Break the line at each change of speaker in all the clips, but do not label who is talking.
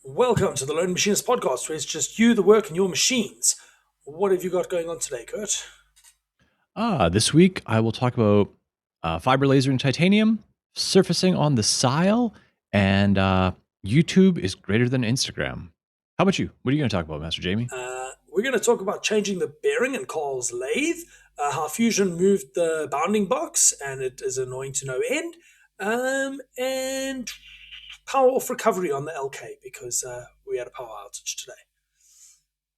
Welcome to the Lone Machinist Podcast, where it's just you, the work, and your machines. What have you got going on today, Kurt?
This week I will talk about fiber laser and titanium, surfacing on the Sile, and YouTube is greater than Instagram. How about you? What are you going to talk about, Master Jamie?
We're going to talk about changing the bearing in Carl's lathe, how Fusion moved the bounding box, and it is annoying to no end, and power off recovery on the LK, because we had a power outage today.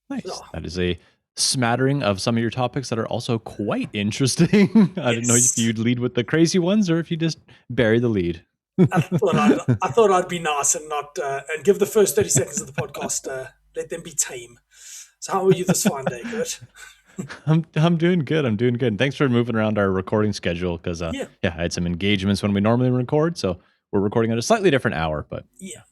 Nice.
Yeah.
That is a smattering of some of your topics that are also quite interesting. I didn't know if you'd lead with the crazy ones or if you just bury the lead.
I thought I'd be nice and not and give the first 30 seconds of the podcast, let them be tame. So how are you this fine day, Kurt?
I'm doing good. I'm doing good. Thanks for moving around our recording schedule because I had some engagements when we normally record, so we're recording at a slightly different hour, but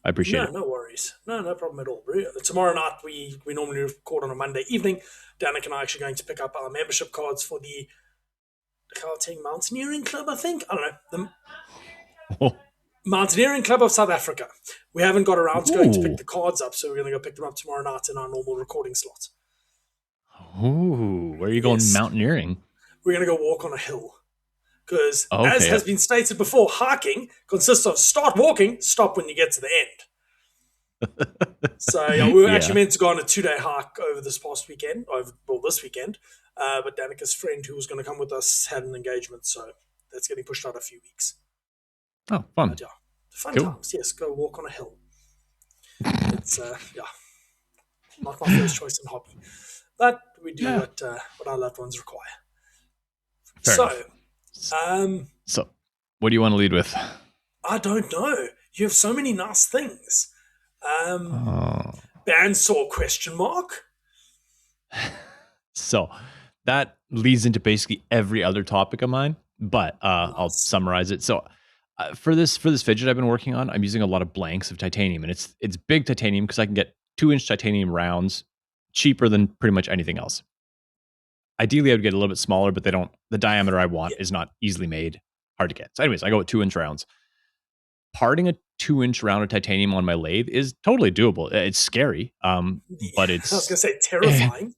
I appreciate it.
No worries. No problem at all. Tomorrow night we normally record on a Monday evening. Danik and I are actually going to pick up our membership cards for the Gauteng Mountaineering Club, I think. I don't know. Mountaineering Club of South Africa. We haven't got around to going to pick the cards up, so we're going to go pick them up tomorrow night in our normal recording slot.
Ooh, where are you going mountaineering?
We're going to go walk on a hill. Because, as has been stated before, hiking consists of start walking, stop when you get to the end. So, we were actually meant to go on a 2-day hike over this past weekend, this weekend, but Danica's friend who was going to come with us had an engagement, so that's getting pushed out a few weeks.
Oh, fun.
But fun times, yes, go walk on a hill. It's, not my first choice in hobby. But we do what our loved ones require.
So, what do you want to lead with?
I don't know. You have so many nice things. Bandsaw question mark.
So, that leads into basically every other topic of mine, but I'll summarize it. So, for this fidget I've been working on, I'm using a lot of blanks of titanium, and it's big titanium because I can get 2-inch titanium rounds cheaper than pretty much anything else. Ideally, I would get a little bit smaller, but the diameter I want is not easily made, hard to get. So anyways, I go with 2-inch rounds. Parting a 2-inch round of titanium on my lathe is totally doable. It's scary, but it's...
I was going to say terrifying.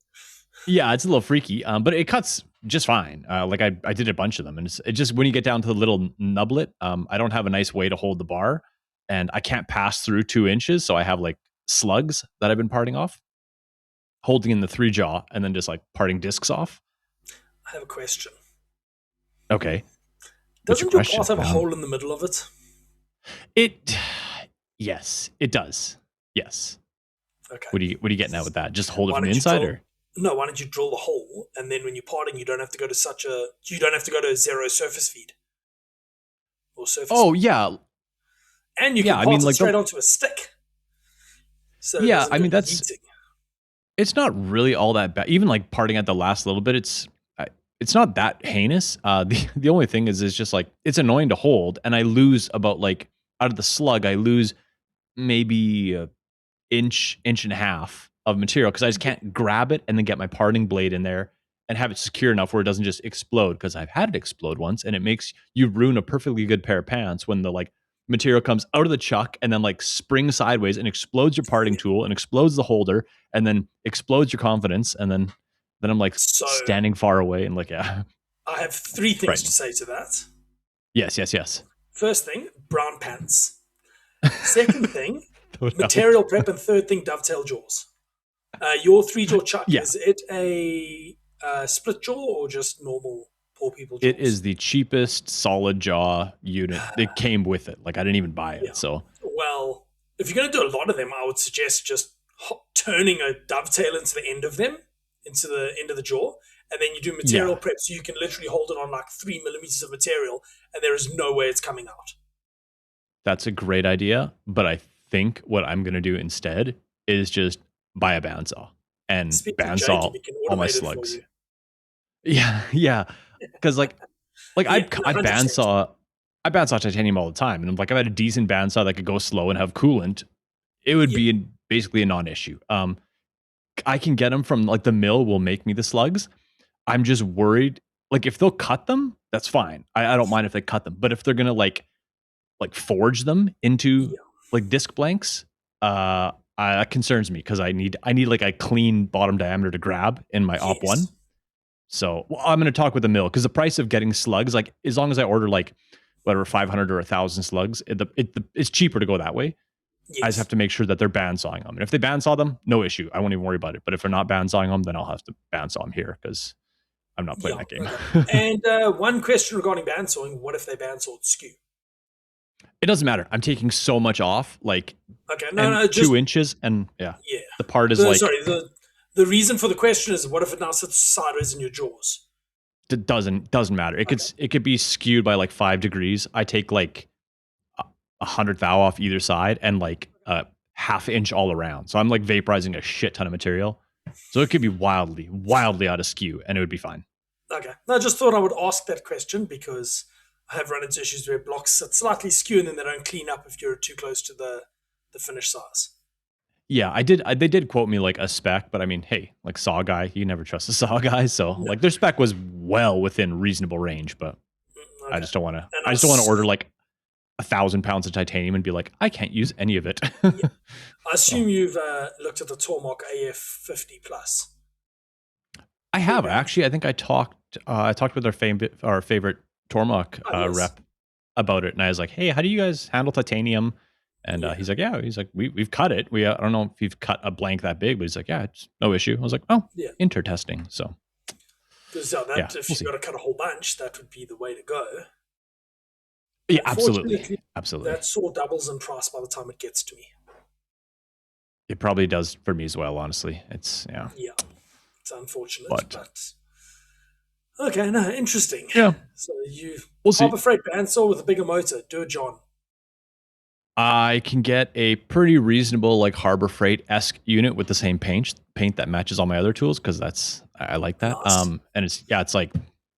Yeah, it's a little freaky, but it cuts just fine. I did a bunch of them, and it just, when you get down to the little nublet, I don't have a nice way to hold the bar, and I can't pass through 2 inches, so I have like slugs that I've been parting off, holding in the 3 jaw, and then just like parting discs off.
I have a question.
Okay.
Doesn't your part have a hole in the middle of it?
Yes, it does. Yes.
Okay.
What are you getting at with that? Just hold it from the inside, or?
No, why don't you drill the hole, and then when you're parting, you don't have to go to zero surface feed. Or surface feed.
Yeah.
And you can part it straight onto a stick. So
it's not really all that bad. Even like parting at the last little bit, it's not that heinous. The only thing is just like, it's annoying to hold, and I lose about, like, out of the slug, I lose maybe an inch and a half of material because I just can't grab it and then get my parting blade in there and have it secure enough where it doesn't just explode, because I've had it explode once, and it makes you ruin a perfectly good pair of pants when the like material comes out of the chuck and then like springs sideways and explodes your parting tool and explodes the holder and then explodes your confidence, and then I'm like standing far away and like,
I have 3 things to say to that.
Yes.
First thing, brown pants. Second thing, material prep, and third thing, dovetail jaws. Your 3-jaw chuck, is it a split jaw or just normal poor people jaws?
It is the cheapest solid jaw unit. It came with it. Like, I didn't even buy it. So,
well, if you're going to do a lot of them, I would suggest just turning a dovetail into the end of the jaw, and then you do material prep, so you can literally hold it on like 3 millimeters of material, and there is no way it's coming out.
That's a great idea, but I think what I'm going to do instead is just buy a bandsaw and bandsaw all my slugs. Yeah. Because like I bandsaw titanium all the time, and like, if I had a decent bandsaw that could go slow and have coolant, it would be basically a non-issue. I can get them from, like, the mill will make me the slugs. I'm just worried, like, if they'll cut them, that's fine. I don't mind if they cut them, but if they're gonna like forge them into like disc blanks, That concerns me because I need like a clean bottom diameter to grab in my op one.
Yes.
So I'm going to talk with the mill because the price of getting slugs, like as long as I order like whatever 500 or 1,000 slugs, it's cheaper to go that way.
Yes.
I just have to make sure that they're bandsawing them. And if they bandsaw them, no issue. I won't even worry about it. But if they're not bandsawing them, then I'll have to bandsaw them here because I'm not playing that game.
Okay. And one question regarding bandsawing: what if they bandsawed skew?
It doesn't matter. I'm taking so much off, like
just
2 inches, and the part is
the reason for the question is: what if it now sits sideways in your jaws?
It doesn't matter. It could be skewed by like 5 degrees. I take like 100 thou off either side and like a half inch all around. So I'm like vaporizing a shit ton of material. So it could be wildly out of skew, and it would be fine.
Okay. No, I just thought I would ask that question because I have run into issues where blocks sit slightly skew and then they don't clean up if you're too close to the finished size.
Yeah, they did quote me like a spec, but I mean, hey, like saw guy, you never trust a saw guy. So like their spec was well within reasonable range, but okay. I just don't want to order like 1,000 pounds of titanium and be like, I can't use any of it.
I assume you've looked at the Tormach AF50 Plus.
I have actually. I think I talked with our favorite Tormach rep about it, and I was like, hey, how do you guys handle titanium? And he's like, we've cut it. I don't know if you've cut a blank that big, but he's like, yeah, it's no issue. I was like, oh, intertesting. So
because if you've got to cut a whole bunch, that would be the way to go.
Yeah, absolutely.
That saw doubles in price by the time it gets to me.
It probably does for me as well, honestly. It's
it's unfortunate, but okay, no, interesting.
Yeah.
So Harbor Freight bandsaw with a bigger motor. Do it, John.
I can get a pretty reasonable like Harbor Freight-esque unit with the same paint that matches all my other tools because I like that.
Nice.
And it's like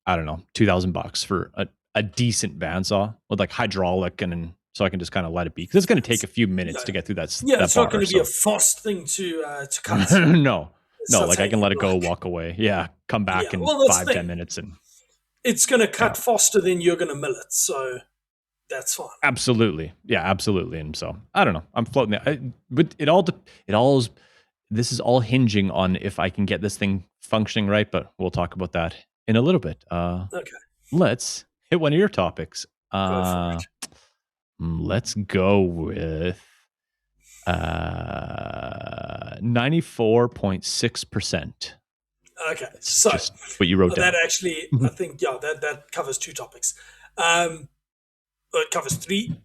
I don't know, $2,000 for a decent bandsaw with like hydraulic and so I can just kind of let it be because it's going to take a few minutes to get through that.
Yeah, it's not going to be a fast thing to cut.
No, like I can let it go, walk away. Yeah, come back in 5-10 minutes, and
it's going to cut faster than you're going to mill it. So that's fine.
Absolutely, absolutely. And so I don't know. I'm floating there, but this is all hinging on if I can get this thing functioning right. But we'll talk about that in a little bit.
Okay.
Let's hit one of your topics.
Go for it.
Let's go with 94.6%.
Okay, so
just what you wrote down.
That actually, I think, that covers 2 topics. It covers three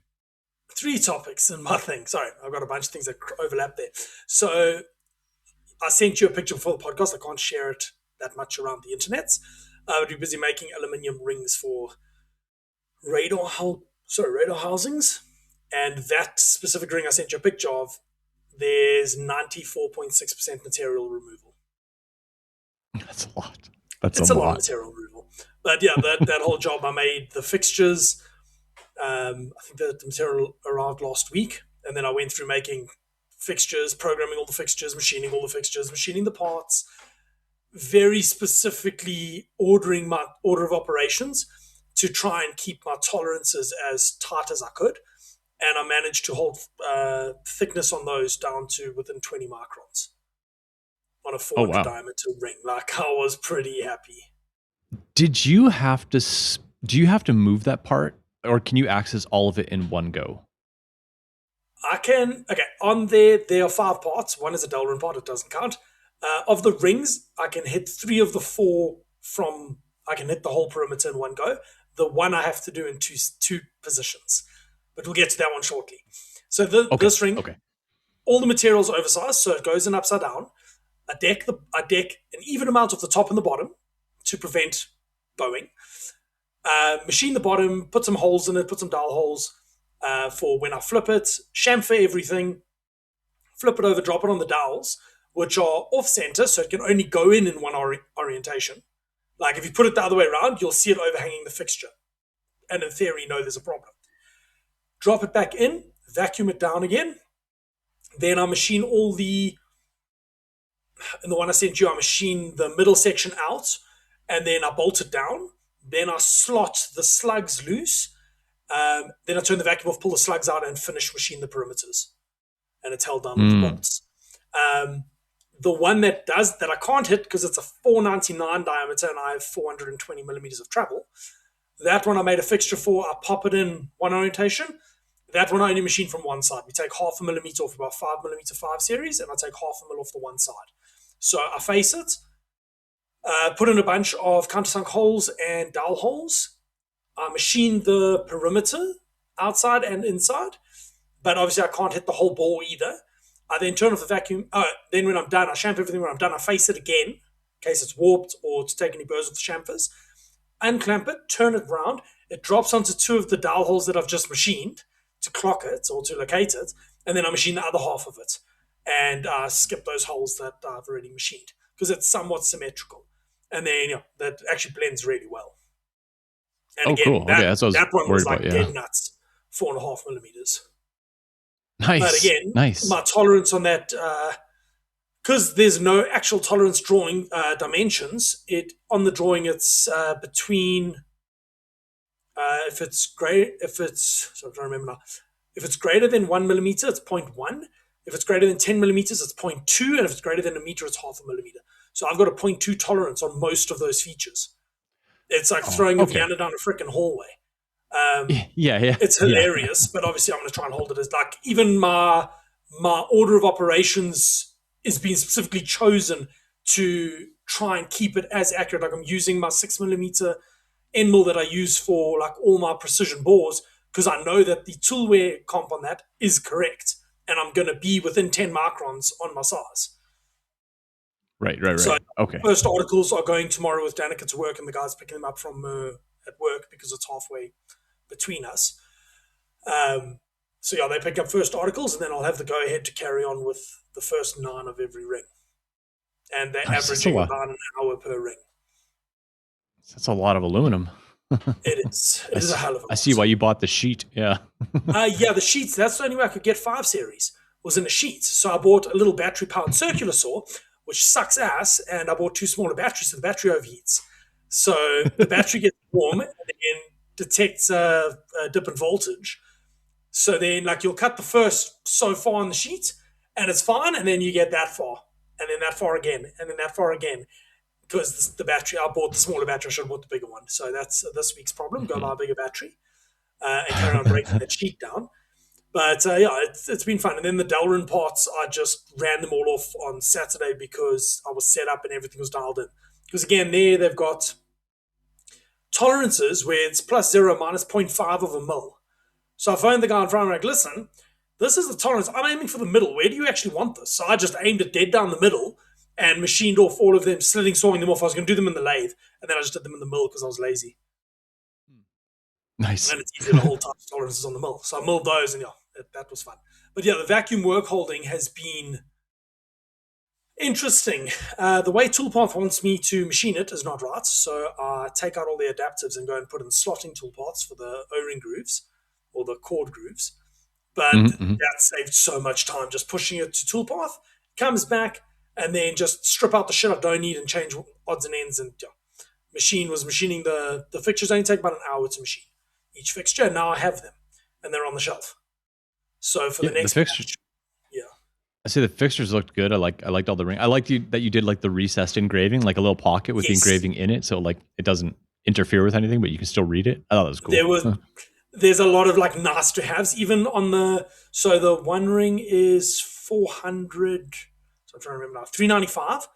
topics in my thing. Sorry, I've got a bunch of things that overlap there. So I sent you a picture for the podcast. I can't share it that much around the internet. I'd be busy making aluminium rings for radar housings. And that specific ring I sent you a picture of, there's 94.6% material removal.
That's a lot.
It's a lot of material removal. But yeah, that whole job, I made the fixtures. I think the material arrived last week. And then I went through making fixtures, programming all the fixtures, machining all the fixtures, machining the parts, very specifically ordering my order of operations to try and keep my tolerances as tight as I could. And I managed to hold thickness on those down to within 20 microns on a 400 diameter ring. Like, I was pretty happy.
Do you have to move that part, or can you access all of it in one go?
I can. Okay, on there are 5 parts. One is a Delrin part. It doesn't count. Of the rings, I can hit 3 of the 4 I can hit the whole perimeter in one go. The one I have to do in two positions. But we'll get to that one shortly. So this ring, all the material's oversized, so it goes in upside down. I deck an even amount of the top and the bottom to prevent bowing. Machine the bottom, put some holes in it, put some dowel holes for when I flip it, chamfer everything, flip it over, drop it on the dowels, which are off-center, so it can only go in one orientation. Like if you put it the other way around, you'll see it overhanging the fixture. And in theory, there's a problem. Drop it back in, vacuum it down again. Then I machine in the one I sent you, I machine the middle section out, and then I bolt it down. Then I slot the slugs loose. Then I turn the vacuum off, pull the slugs out, and finish machine the perimeters. And it's held down with the bolts. The one that I can't hit because it's a 499 diameter and I have 420 millimeters of travel. That one I made a fixture for. I pop it in one orientation. That one I only machine from one side. We take 0.5 millimeter off about 5mm 5 series, and I take 0.5 mil off the one side. So I face it, put in a bunch of countersunk holes and dowel holes. I machine the perimeter outside and inside, but obviously I can't hit the whole bore either. I then turn off the vacuum. Then when I'm done, I chamfer everything. When I'm done, I face it again in case it's warped or to take any burrs off the chamfers. Unclamp it, turn it round. It drops onto 2 of the dowel holes that I've just machined to clock it or to locate it, and then I machine the other half of it and skip those holes that I've already machined because it's somewhat symmetrical, and then that actually blends really well. And again,
cool. Okay, that's what I was
that one was like
about,
dead nuts, 4.5 millimeters.
Nice.
But again,
nice.
My tolerance on that, because there's no actual tolerance drawing dimensions. On the drawing, it's between. If it's great, so I'm trying to remember now. If it's greater than 1 millimeter, it's 0.1. If it's greater than 10 millimeters, it's 0.2. And if it's greater than a meter, it's 0.5 millimeter. So I've got a 0.2 tolerance on most of those features. It's like throwing a Vienna down a freaking hallway.
Yeah.
It's hilarious, but obviously I'm going to try and hold it as like even my order of operations is being specifically chosen to try and keep it as accurate. Like I'm using my 6 millimeter end mill that I use for like all my precision bores because I know that the tool wear comp on that is correct and I'm going to be within 10 microns on my size.
Right.
So
okay.
First articles are going tomorrow with Danica to work and the guys picking them up from at work because it's halfway between us. So they pick up first articles and then I'll have the go ahead to carry on with the first 9 of every ring. And they're averaging about an hour per ring.
That's a lot of aluminum.
It is. It is a hell of a lot.
I see why you bought the sheet. Yeah.
The sheets. That's the only way I could get 5 series was in the sheets. So I bought a little battery-powered circular saw, which sucks ass, and I bought 2 smaller batteries, so the battery overheats. So the battery gets warm and then detects a dip in voltage. So then, like, you'll cut the first so far on the sheet, and it's fine, and then you get that far, and then that far again, and then that far again. Because the battery, I bought the smaller battery, I should have bought the bigger one. So that's this week's problem. Go buy a bigger battery and carry on breaking that sheet down. But it's been fun. And then the Delrin parts, I just ran them all off on Saturday because I was set up and everything was dialed in. Because again, they've got tolerances where it's plus 0 minus 0.5 of a mil. So I phoned the guy in front and I'm like, listen, this is the tolerance. I'm aiming for the middle. Where do you actually want this? So I just aimed it dead down the middle and machined off all of them, sawing them off. I was going to do them in the lathe, and then I just did them in the mill because I was lazy.
Nice.
And it's easier to hold type tolerances on the mill. So I milled those, and that was fun. But the vacuum work holding has been interesting. The way Toolpath wants me to machine it is not right. So I take out all the adapters and go and put in slotting toolpaths for the O-ring grooves or the cord grooves. But that saved so much time just pushing it to Toolpath. Comes back, and then just strip out the shit I don't need and change odds and ends. And machining the fixtures only take about an hour to machine each fixture. And now I have them, and they're on the shelf. So for the next
fixtures, I see the fixtures looked good. I liked all the ring. I liked that you did like the recessed engraving, like a little pocket with the engraving in it, so like it doesn't interfere with anything, but you can still read it. I thought that was cool.
There's a lot of like nice to haves, even on the one ring is 400. I'm trying to remember now, 395.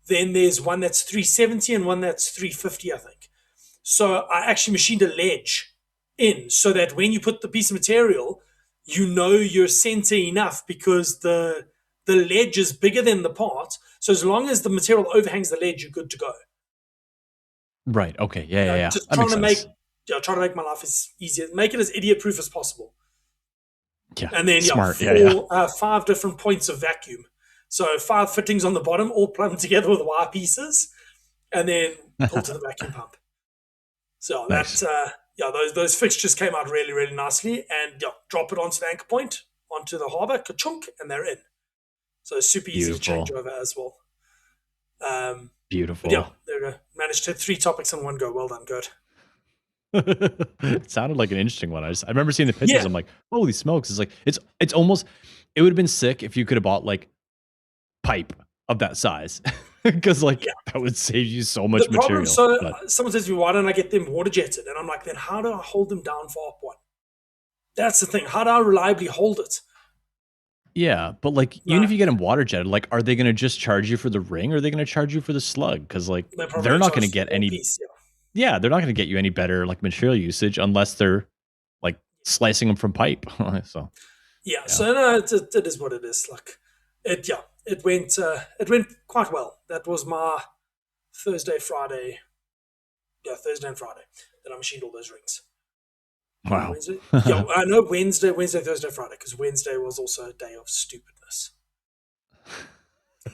Then there's one that's 370 and one that's 350, I think. So I actually machined a ledge in so that when you put the piece of material, you're center enough because the ledge is bigger than the part. So as long as the material overhangs the ledge, you're good to go.
Right. Okay. Yeah.
Just trying to make my life as easier, make it as idiot-proof as possible.
Yeah.
And then
smart.
5 different points of vacuum. So 5 fittings on the bottom, all plumbed together with wire pieces, and then pull to the vacuum pump. So nice. Those fixtures came out really, really nicely, and drop it onto the anchor point, onto the harbour, ka-chunk, and they're in. So it's super easy to change over as well.
Beautiful.
There we go. Managed to hit 3 topics in one go. Well done, good.
It sounded like an interesting one. I remember seeing the pictures. Yeah. I'm like, holy smokes! It's like it's almost. It would have been sick if you could have bought like pipe of that size because like
Yeah.
that would save you so much
The problem,
material.
so
But
someone says to me, why don't I get them water jetted? And I'm like, then how do I hold them down for op one? That's the thing. How do I reliably hold it?
yeah, but like even
No,
if you get them water jetted, like are they going to just charge you for the ring or are they going to charge you for the slug? Because like
they
they're
probably
not going
charge
to
for
get
the whole
any.
piece. Yeah.
Yeah, they're not going to get you any better like material usage unless they're like slicing them from pipe. So
Yeah.
yeah,
So no, it is what it is. Like it. Yeah. It went quite well. That was my Thursday, Friday. Yeah, Thursday and Friday. Then I machined all those rings.
wow.
Wednesday. Yeah, I know Wednesday, Thursday, Friday, because Wednesday was also a day of stupidness.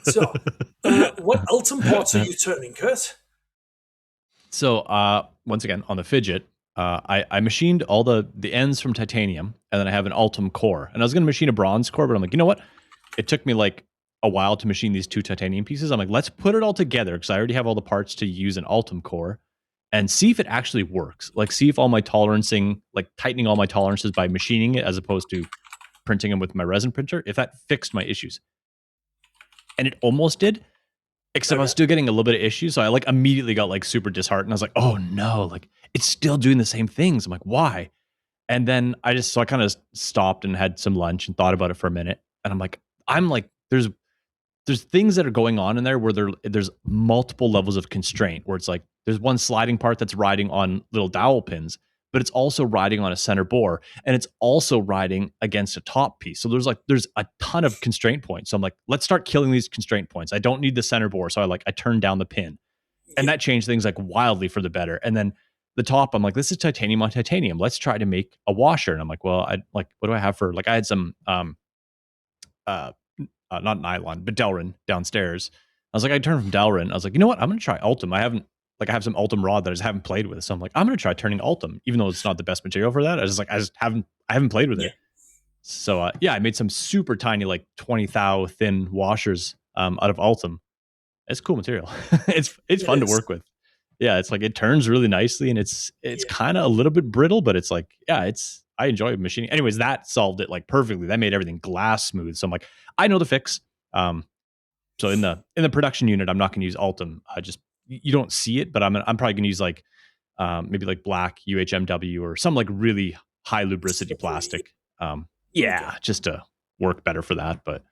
So, what Ultem parts are you turning, Kurt?
So once again on the fidget, I machined all the ends from titanium, and then I have an Ultem core. And I was going to machine a bronze core, but I'm like, you know what? It took me like a while to machine these 2 titanium pieces. I'm like, let's put it all together because I already have all the parts to use an Ultem core, and see if it actually works. Like, see if all my tolerancing, like tightening all my tolerances by machining it as opposed to printing them with my resin printer, if that fixed my issues. And it almost did. Except I was still getting a little bit of issues. So I like immediately got like super disheartened. I was like, oh no, like it's still doing the same things. I'm like, why? And then I kind of stopped and had some lunch and thought about it for a minute. And I'm like, there's things that are going on in there where there's multiple levels of constraint where it's like there's one sliding part that's riding on little dowel pins, but it's also riding on a center bore, and it's also riding against a top piece. So there's a ton of constraint points. So I'm like, let's start killing these constraint points. I don't need the center bore. So I turned down the pin, and that changed things like wildly for the better. And then the top, I'm like, this is titanium on titanium. Let's try to make a washer. And I'm like, well, what do I have for, like, I had some, not nylon, but Delrin downstairs. I was like, I turned from Delrin. I was like, you know what? I'm going to try Ultem. I have some Ultem rod that I just haven't played with. So I'm like, I'm going to try turning Ultem, even though it's not the best material for that. I haven't played with it. So I made some super tiny, like 20 thou thin washers out of Ultem. It's cool material. It's fun to work with. Yeah, it's like it turns really nicely, and it's kind of a little bit brittle, but it's like, yeah, I enjoy machining. Anyways, that solved it like perfectly. That made everything glass smooth. So I'm like, I know the fix. So in the production unit, I'm not going to use Ultem. You don't see it, but I'm probably going to use like maybe like black UHMW or some like really high lubricity plastic. Just to work better for that. But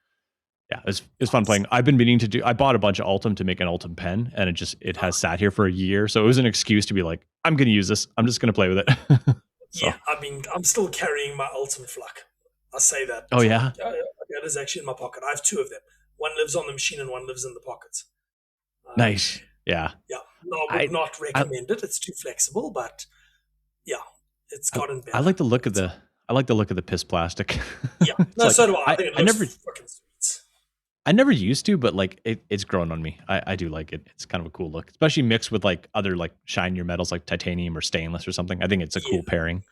yeah, it's fun playing. I've been meaning to do. I bought a bunch of Ultem to make an Ultem pen, and it has sat here for a year, so it was an excuse to be like, I'm going to use this. I'm just going to play with it. So.
Yeah, I mean, I'm still carrying my Ultem flak. I say that.
Oh yeah,
it is actually in my pocket. I have 2 of them. One lives on the machine, and one lives in the pockets.
Nice. Yeah.
Yeah. No, I would not recommend it. It's too flexible, but yeah, it's gotten better.
I like the look of the piss plastic.
Yeah. No, like, so do I. I think it looks fucking sweet.
I never used to, but like it's grown on me. I do like it. It's kind of a cool look, especially mixed with like other like shinier metals like titanium or stainless or something. I think it's a cool pairing.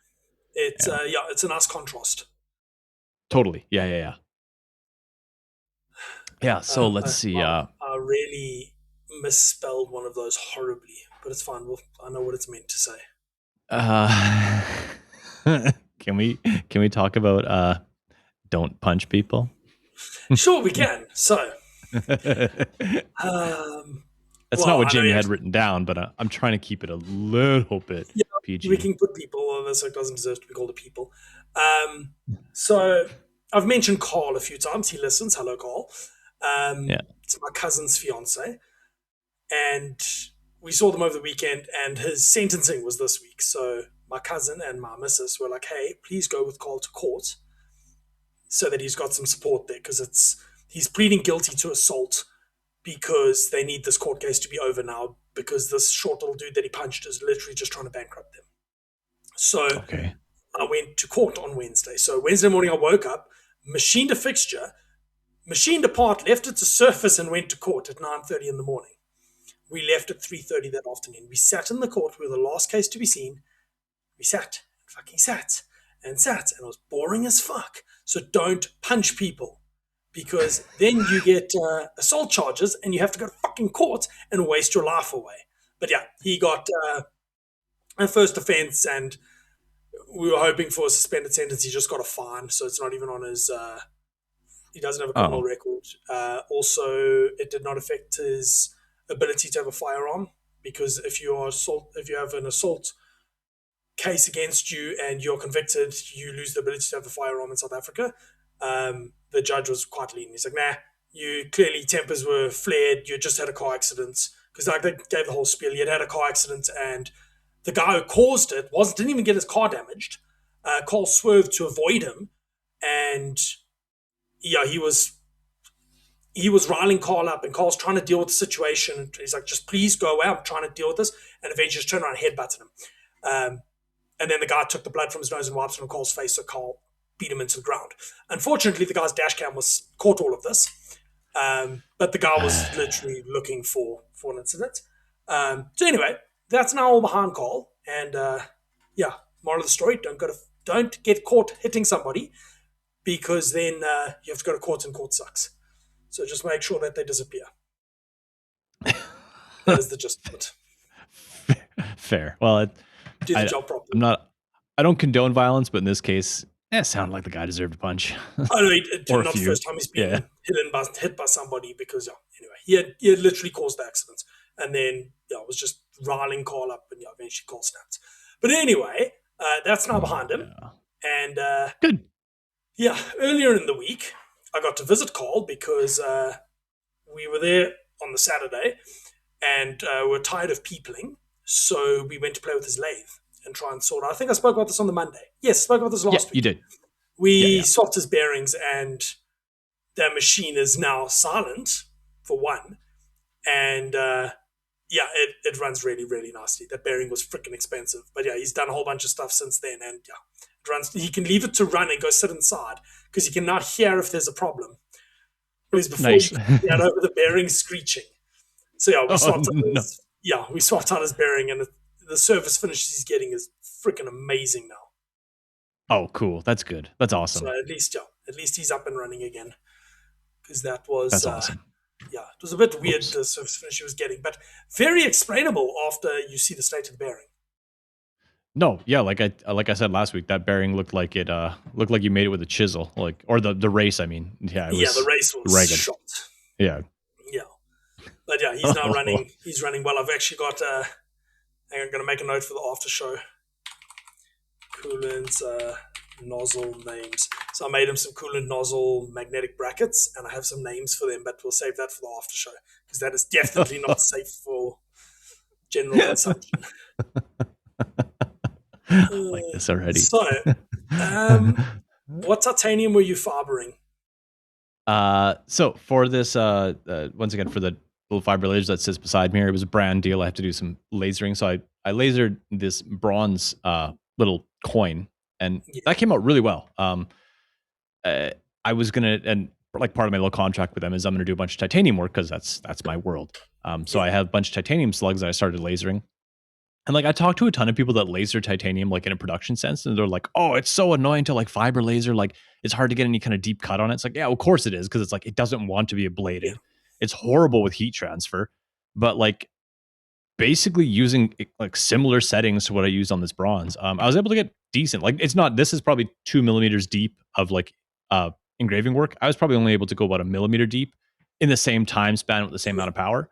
It's it's a nice contrast.
Totally. Yeah. Yeah. So let's see.
I really misspelled one of those horribly, but it's fine. I know what it's meant to say.
Can we talk about don't punch people?
Sure, we can. So,
that's not what Jamie had written down, but I'm trying to keep it a little bit PG.
We can put people on this, so it doesn't deserve to be called a people. So I've mentioned Carl a few times. He listens. Hello, Carl. It's my cousin's fiance, and we saw them over the weekend, and his sentencing was this week. So my cousin and my missus were like, hey, please go with Carl to court so that he's got some support there, because he's pleading guilty to assault because they need this court case to be over now, because this short little dude that he punched is literally just trying to bankrupt them. So I went to court on Wednesday. So Wednesday morning I woke up, machined a fixture, machined a part, left it to surface, and went to court at 9:30 in the morning. We left at 3:30 that afternoon. We sat in the court. We were the last case to be seen. We sat and fucking sat, and it was boring as fuck. So don't punch people, because then you get assault charges and you have to go to fucking court and waste your life away. But yeah, he got a first offense, and we were hoping for a suspended sentence. He just got a fine, so it's not even on his He doesn't have a criminal
Oh,
record. Also, it did not affect his ability to have a firearm because if you have an assault case against you and you're convicted, you lose the ability to have a firearm in South Africa. The judge was quite lenient. He's like, nah, you clearly tempers were flared. You just had a car accident. Because like they gave the whole spiel. He had a car accident and the guy who caused it didn't even get his car damaged. Carl swerved to avoid him. And yeah, he was riling Carl up and Carl's trying to deal with the situation. He's like, just please go away. I'm trying to deal with this. And eventually just turned around and headbutted him. And then the guy took the blood from his nose and wiped it on Carl's face, so Carl beat him into the ground. Unfortunately, the guy's dash cam caught all of this, but the guy was literally looking for an incident. So anyway, that's now all behind Carl. And yeah, moral of the story: don't get caught hitting somebody, because then you have to go to court and court sucks. So just make sure that they disappear. That is the gist of it.
fair. Well,
Do the job properly.
I don't condone violence, but in this case, it sounded like the guy deserved a punch.
I know it's not the first time he's been hit by somebody, because anyway, he had literally caused the accident, and then was just riling Carl up, and eventually Carl snapped. But anyway, that's now behind him, and
good.
Yeah, earlier in the week, I got to visit Carl because we were there on the Saturday, and we're tired of peopling, so we went to play with his lathe and try and sort out. I think I spoke about this on the Monday. Yes, I spoke about this last week.
You did.
We swapped his bearings, and the machine is now silent, for one. And it runs really, really nicely. That bearing was freaking expensive. But he's done a whole bunch of stuff since then. And it runs. He can leave it to run and go sit inside because he can now hear if there's a problem. Whereas before, he had over the bearing screeching. So we swapped out his bearing, and the service finish he's getting is freaking amazing now.
Oh, cool. That's good. That's awesome.
So at least he's up and running again, because that's
awesome.
Yeah, it was a bit weird, the service finish he was getting, but very explainable after you see the state of the bearing.
No, yeah, like I said last week, that bearing looked like you made it with a chisel, or the race. I mean,
the race was
ragged.
shot.
Yeah,
but he's now running. He's running well. I've actually got. I'm going to make a note for the after show. Coolant nozzle names. So I made him some coolant nozzle magnetic brackets, and I have some names for them, but we'll save that for the after show, because that is definitely not safe for general consumption.
Like this already.
So, what titanium were you fibering?
So for this, once again, for the little fiber laser that sits beside me here, it was a brand deal. I have to do some lasering. So I lasered this bronze little coin, and that came out really well. I was gonna, and like part of my little contract with them is I'm gonna do a bunch of titanium work, because that's my world. So I have a bunch of titanium slugs that I started lasering. And like I talked to a ton of people that laser titanium like in a production sense, and they're like, "Oh, it's so annoying to like fiber laser. Like it's hard to get any kind of deep cut on it." It's like, yeah, of course it is, because it's like it doesn't want to be ablated. Yeah. It's horrible with heat transfer, but like basically using like similar settings to what I used on this bronze, I was able to get decent. Like it's not. This is probably 2 millimeters deep of like engraving work. I was probably only able to go about 1 millimeter deep in the same time span with the same amount of power,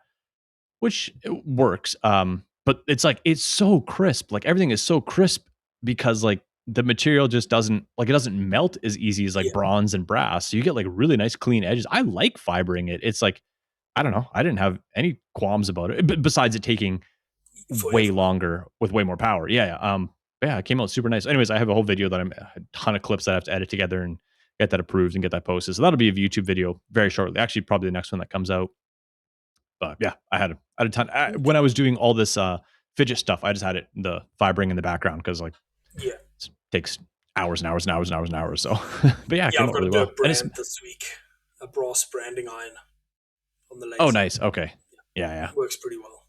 which works. But it's like, it's so crisp. Like everything is so crisp, because like the material just doesn't melt as easy as like bronze and brass. So you get like really nice clean edges. I like fibering it. It's like, I don't know. I didn't have any qualms about it, besides it taking way longer with way more power. Yeah. It came out super nice. Anyways, I have a whole video that a ton of clips that I have to edit together and get that approved and get that posted. So that'll be a YouTube video very shortly. Actually, probably the next one that comes out. But yeah, I had a ton. When I was doing all this fidget stuff, I just had the fibering in the background, because like it takes hours and hours and hours and hours and hours. So, but yeah,
I've got to do a brand this week, a brass branding iron on the laser.
Oh, nice. Okay, yeah,
works pretty well.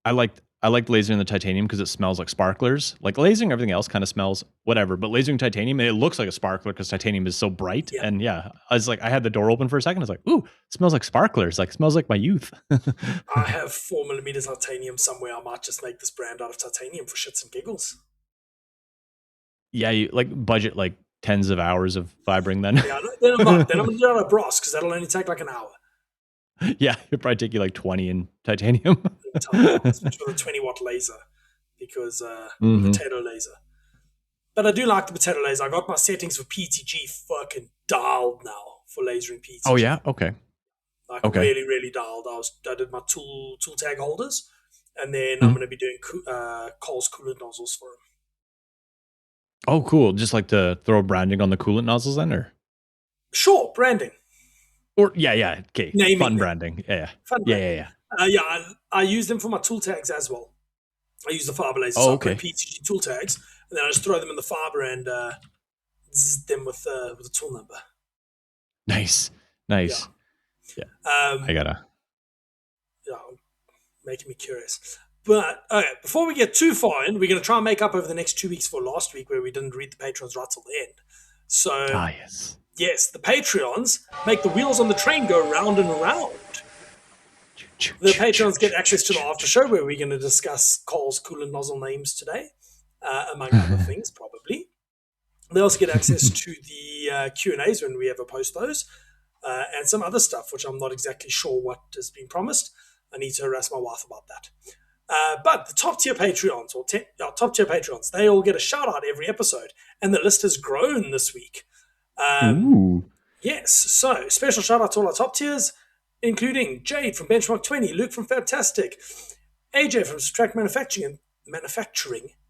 I liked lasering the titanium because it smells like sparklers. Like lasering everything else kind of smells whatever, but lasering titanium, it looks like a sparkler because titanium is so bright. Yeah. And I was like, I had the door open for a second. I was like, ooh, it smells like sparklers. Like smells like my youth.
I have 4 millimeters titanium somewhere. I might just make this brand out of titanium for shits and giggles.
Yeah, you like budget like tens of hours of fibering then.
Yeah, then I'm not. Then I'm going to do it on a brass because that'll only take like an hour.
Yeah, it'll probably take you like 20 in titanium.
With a 20-watt laser because potato laser. But I do like the potato laser. I got my settings for PTG fucking dialed now for lasering PTG.
Oh yeah, okay.
Like really, really dialed. I did my tool tag holders, and then I'm going to be doing Cole's coolant nozzles for them.
Oh, cool. Just like to throw branding on the coolant nozzles then, or?
Sure, branding.
Or yeah, okay.
Naming
Fun
them.
branding. Yeah.
Fun
Yeah.
I use them for my tool tags as well. I use the fiber laser.
Oh,
so
okay.
I put PTG tool tags, and then I just throw them in the fiber and zzz them with the tool number.
Nice. Yeah. I gotta.
Yeah, making me curious. But okay, before we get too far in, we're going to try and make up over the next 2 weeks for last week where we didn't read the Patreons right till the end. So, yes, the Patreons make the wheels on the train go round and round. The Patreons get access to the after show where we're going to discuss Cole's coolant nozzle names today, among other things, probably. They also get access to the Q&As when we ever post those, and some other stuff, which I'm not exactly sure what has been promised. I need to harass my wife about that. But the top tier Patreons, they all get a shout out every episode, and the list has grown this week. Yes, so special shout out to all our top tiers, including Jade from Benchmark 20, Luke from Fantastic, AJ from Subtract Manufacturing,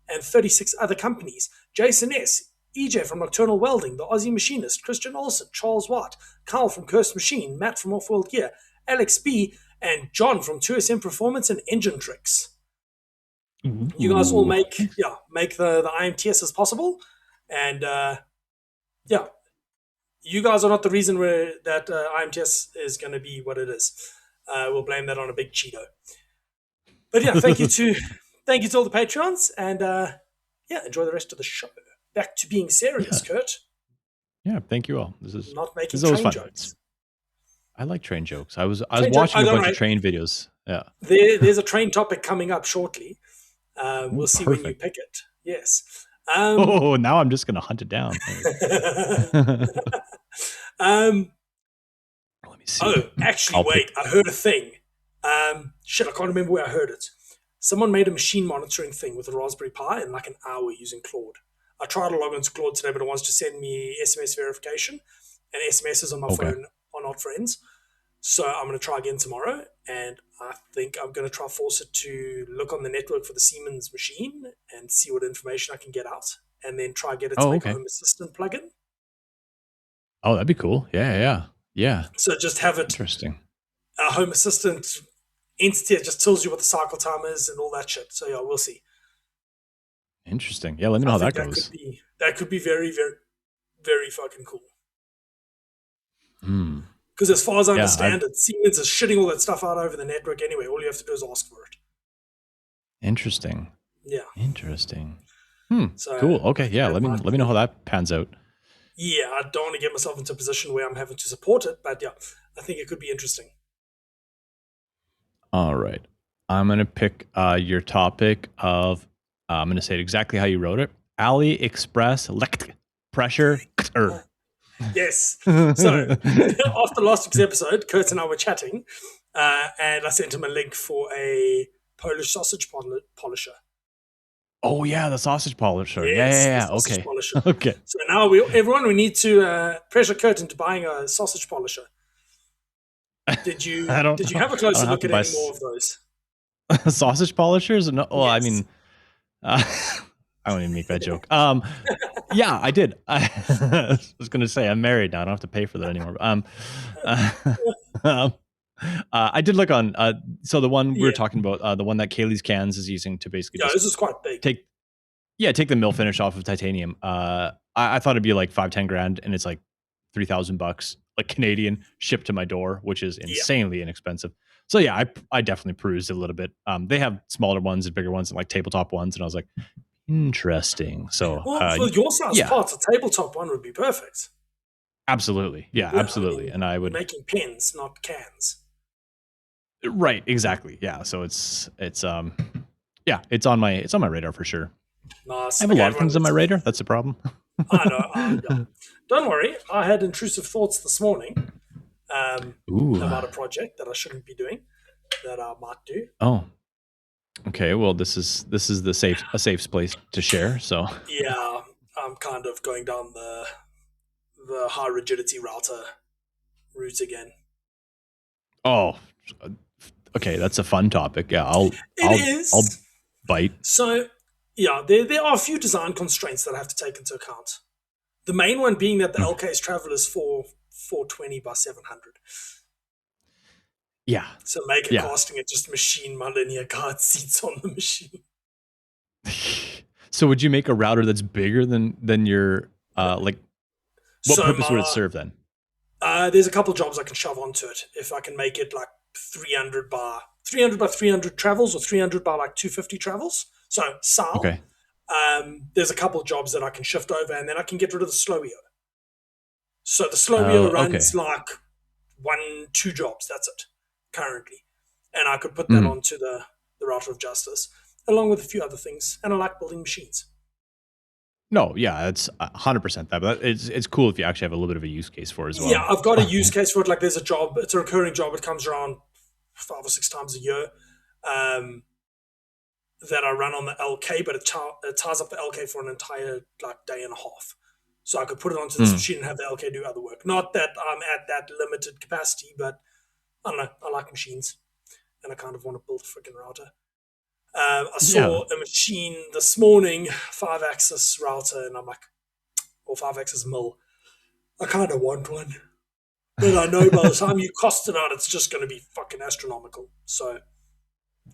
and 36 other companies, Jason S., EJ from Nocturnal Welding, the Aussie Machinist, Christian Olsen, Charles Watt, Carl from Cursed Machine, Matt from Off-World Gear, Alex B., and John from 2SM Performance and Engine Tricks. You guys all make the IMTS as possible, and you guys are not the reason that IMTS is going to be what it is. We'll blame that on a big Cheeto. But yeah, thank you to all the Patreons, and enjoy the rest of the show. Back to being serious, Kurt.
Yeah, thank you all. This is
not making
train
fun. Jokes.
I like train jokes. I was watching a bunch of train videos. Yeah,
there's a train topic coming up shortly. We'll see when you pick it. Yes.
Now I'm just gonna hunt it down. Let me see.
Oh, actually, wait. I heard a thing. I can't remember where I heard it. Someone made a machine monitoring thing with a Raspberry Pi in like an hour using Claude. I tried to log into Claude today, but it wants to send me SMS verification, and SMSs on my phone are not friends. So I'm going to try again tomorrow, and I think I'm going to try force it to look on the network for the Siemens machine and see what information I can get out, and then try get it to make a Home Assistant plugin.
Oh, that'd be cool. Yeah.
So just have it.
Interesting.
A Home Assistant entity that just tells you what the cycle time is and all that shit. So yeah, we'll see.
Interesting. Yeah, let me know how that goes.
That could be very, very, very fucking cool. Because as far as I understand it, Siemens is shitting all that stuff out over the network anyway. All you have to do is ask for it.
Interesting.
Yeah.
Interesting. So, cool. Okay. Yeah. Let me know how that pans out.
Yeah, I don't want to get myself into a position where I'm having to support it, but yeah, I think it could be interesting.
All right. I'm going to pick your topic of, I'm going to say it exactly how you wrote it. AliExpress electric pressure.
Yes. So after last week's episode, Kurt and I were chatting, and I sent him a link for a Polish sausage polisher.
Oh yeah, the sausage polisher. Yeah. Okay.
Polisher.
Okay.
So now we need to pressure Kurt into buying a sausage polisher. Did you have a closer look at any more of those?
Sausage polishers? No. Well,
yes.
I mean, I won't even make that joke. Yeah, I did. I was going to say I'm married now. I don't have to pay for that anymore. I did look on. So the one we were talking about, the one that Kaylee's Cans is using to basically.
Yeah, this is quite big.
Take the mill finish off of titanium. I thought it'd be like $5-10 and it's like $3,000, like Canadian, shipped to my door, which is insanely inexpensive. So yeah, I definitely perused a little bit. They have smaller ones and bigger ones and like tabletop ones, and I was like, interesting. So
for your size parts, a tabletop one would be perfect.
Absolutely, absolutely. And I would
making pens, not cans.
Right, exactly. Yeah, so it's on my radar for sure.
Nice.
I have a lot of things on my radar. That's the problem.
I know. Yeah. Don't worry. I had intrusive thoughts this morning
Ooh.
about a project that I shouldn't be doing that I might do.
Oh. Okay. Well, this is a safe place to share. So.
Yeah, I'm kind of going down the high rigidity router route again.
Oh. Okay, that's a fun topic. Yeah,
It
I'll
is.
bite.
So, yeah, there are a few design constraints that I have to take into account. The main one being that the
Okay.
LK's travel is 420 by 700.
Yeah.
So make a
Yeah.
casting it just machine my linear guide seats on the machine.
So would you make a router that's bigger than your like what
So
purpose would it serve then?
there's a couple jobs I can shove onto it. If I can make it like 300 by 300 travels or 300 by like 250 travels. So SAL,
Okay.
there's a couple jobs that I can shift over and then I can get rid of the slow EO. So the slow EO
Okay.
runs like 1, 2 jobs. That's it currently. And I could put that
Mm.
onto the router of justice along with a few other things. And I like building machines.
No, yeah, it's 100% that. But it's cool if you actually have a little bit of a use case for it as
Yeah,
well.
I've got a use case for it. Like there's a job, it's a recurring job. It comes around 5 or 6 times a year. That I run on the LK, but it ties up the LK for an entire like day and a half. So I could put it onto this
Mm.
machine and have the LK do other work. Not that I'm at that limited capacity, but I don't know. I like machines, and I kind of want to build a freaking router. I
Yeah.
saw a machine this morning, 5-axis router, and I'm like, or 5-axis mill. I kind of want one, but I know by the time you cost it out, it's just going to be fucking astronomical. So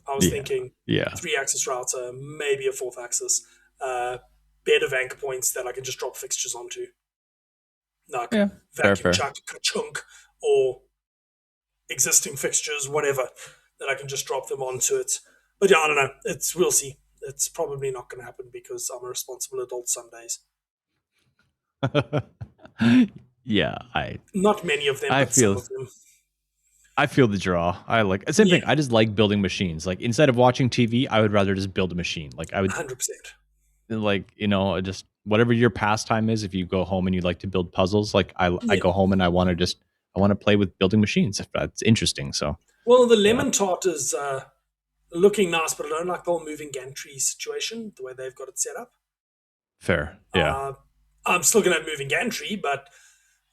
I was
Yeah.
thinking
Yeah.
3-axis router, maybe a 4th-axis, uh, bed of anchor points that I can just drop fixtures onto, like
Yeah. Fair,
vacuum
fair.
chuck, chunk, or existing fixtures, whatever, that I can just drop them onto it. But yeah, I don't know. We'll see. It's probably not going to happen because I'm a responsible adult some days.
Yeah,
Not many of them,
I
but some
feel
of them.
I feel the draw. I like same
Yeah,
thing. I just like building machines. Like instead of watching TV, I would rather just build a machine. Like I would
100%.
like, just whatever your pastime is, if you go home and you like to build puzzles, like I
Yeah.
go home and I want to play with building machines if that's interesting. So,
Well, the
yeah.
lemon tart is looking nice, but I don't like the whole moving gantry situation, the way they've got it set up.
Fair. Yeah.
Uh, I'm still going to have moving gantry, but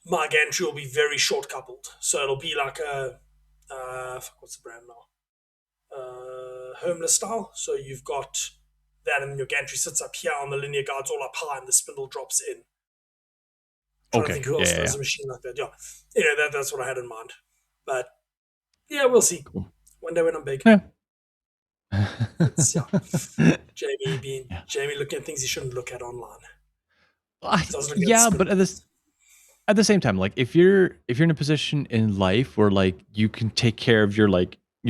my gantry will be very short coupled. So it'll be like what's the brand now? Homeless style. So you've got that, and your gantry sits up here on the linear guides all up high, and the spindle drops in. Trying to
Okay.
think who else
Yeah, yeah,
does
yeah.
a machine like that. Yeah, that's what I had in mind. But yeah, we'll see.
Cool.
One day when I'm big,
Yeah.
it's
Yeah.
Jamie looking at things he shouldn't look at online.
I-
So I was looking at
yeah, but
spindles.
at the same time, like if you're in a position in life where like you can take care of your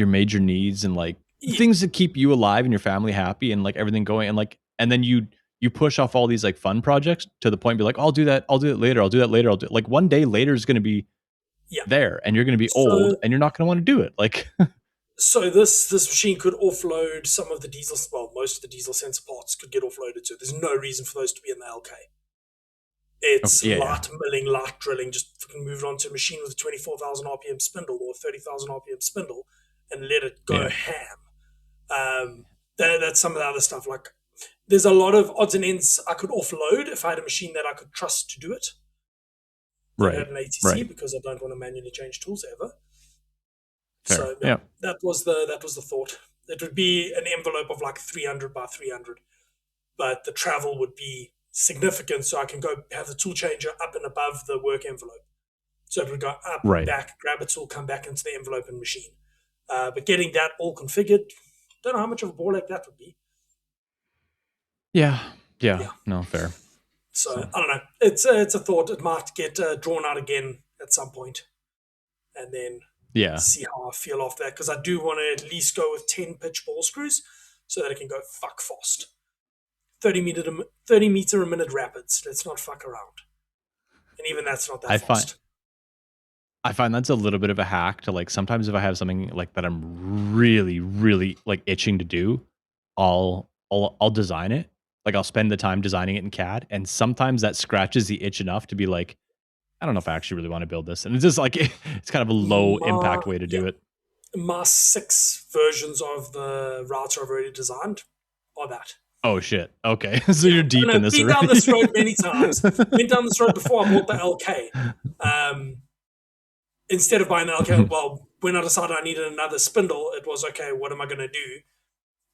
major needs and like the
Yeah,
things that keep you alive and your family happy and like everything going and then you push off all these like fun projects to the point be like, I'll do it later, I'll do that later, I'll do like one day later is gonna be
yeah.
there and you're gonna be old
So
and you're not gonna want to do it. Like
this machine could offload some of the diesel, well, most of the diesel sensor parts could get offloaded to it. There's no reason for those to be in the LK. It's
okay, yeah,
light milling, light drilling, just fucking move it onto a machine with a 24,000 RPM spindle or 30,000 RPM spindle and let it
yeah,
go
yeah.
ham. That's some of the other stuff. Like, there's a lot of odds and ends I could offload if I had a machine that I could trust to do it. That
Right.
had an ATC
Right.
because I don't want to manually change tools ever.
Fair.
So yeah,
Yeah.
that was the thought. It would be an envelope of like 300 by 300, but the travel would be significant. So I can go have the tool changer up and above the work envelope. So it would go up,
Right.
back, grab a tool, come back into the envelope and machine. But getting that all configured, don't know how much of a ball like that would be.
Yeah. Yeah.
Yeah.
No, fair.
So
So
I don't know. It's a thought. It might get drawn out again at some point, and then
yeah.
see how I feel off that, because I do want to at least go with 10 pitch ball screws so that it can go fuck fast. 30 meter a minute rapids. Let's not fuck around. And even that's not that
I find
fast.
I find that's a little bit of a hack to like sometimes if I have something like that I'm really, really like itching to do, I'll design it like I'll spend the time designing it in CAD, and sometimes that scratches the itch enough to be like, I don't know if I actually really want to build this. And it's just like it's kind of a low impact way to do it.
My 6 versions of the router I've already designed are that.
Oh shit. Okay. So you're deep in this
been
already.
down this road many times. Been down this road before I bought the LK. Instead of buying the LK, well, when I decided I needed another spindle, it was, okay, what am I going to do?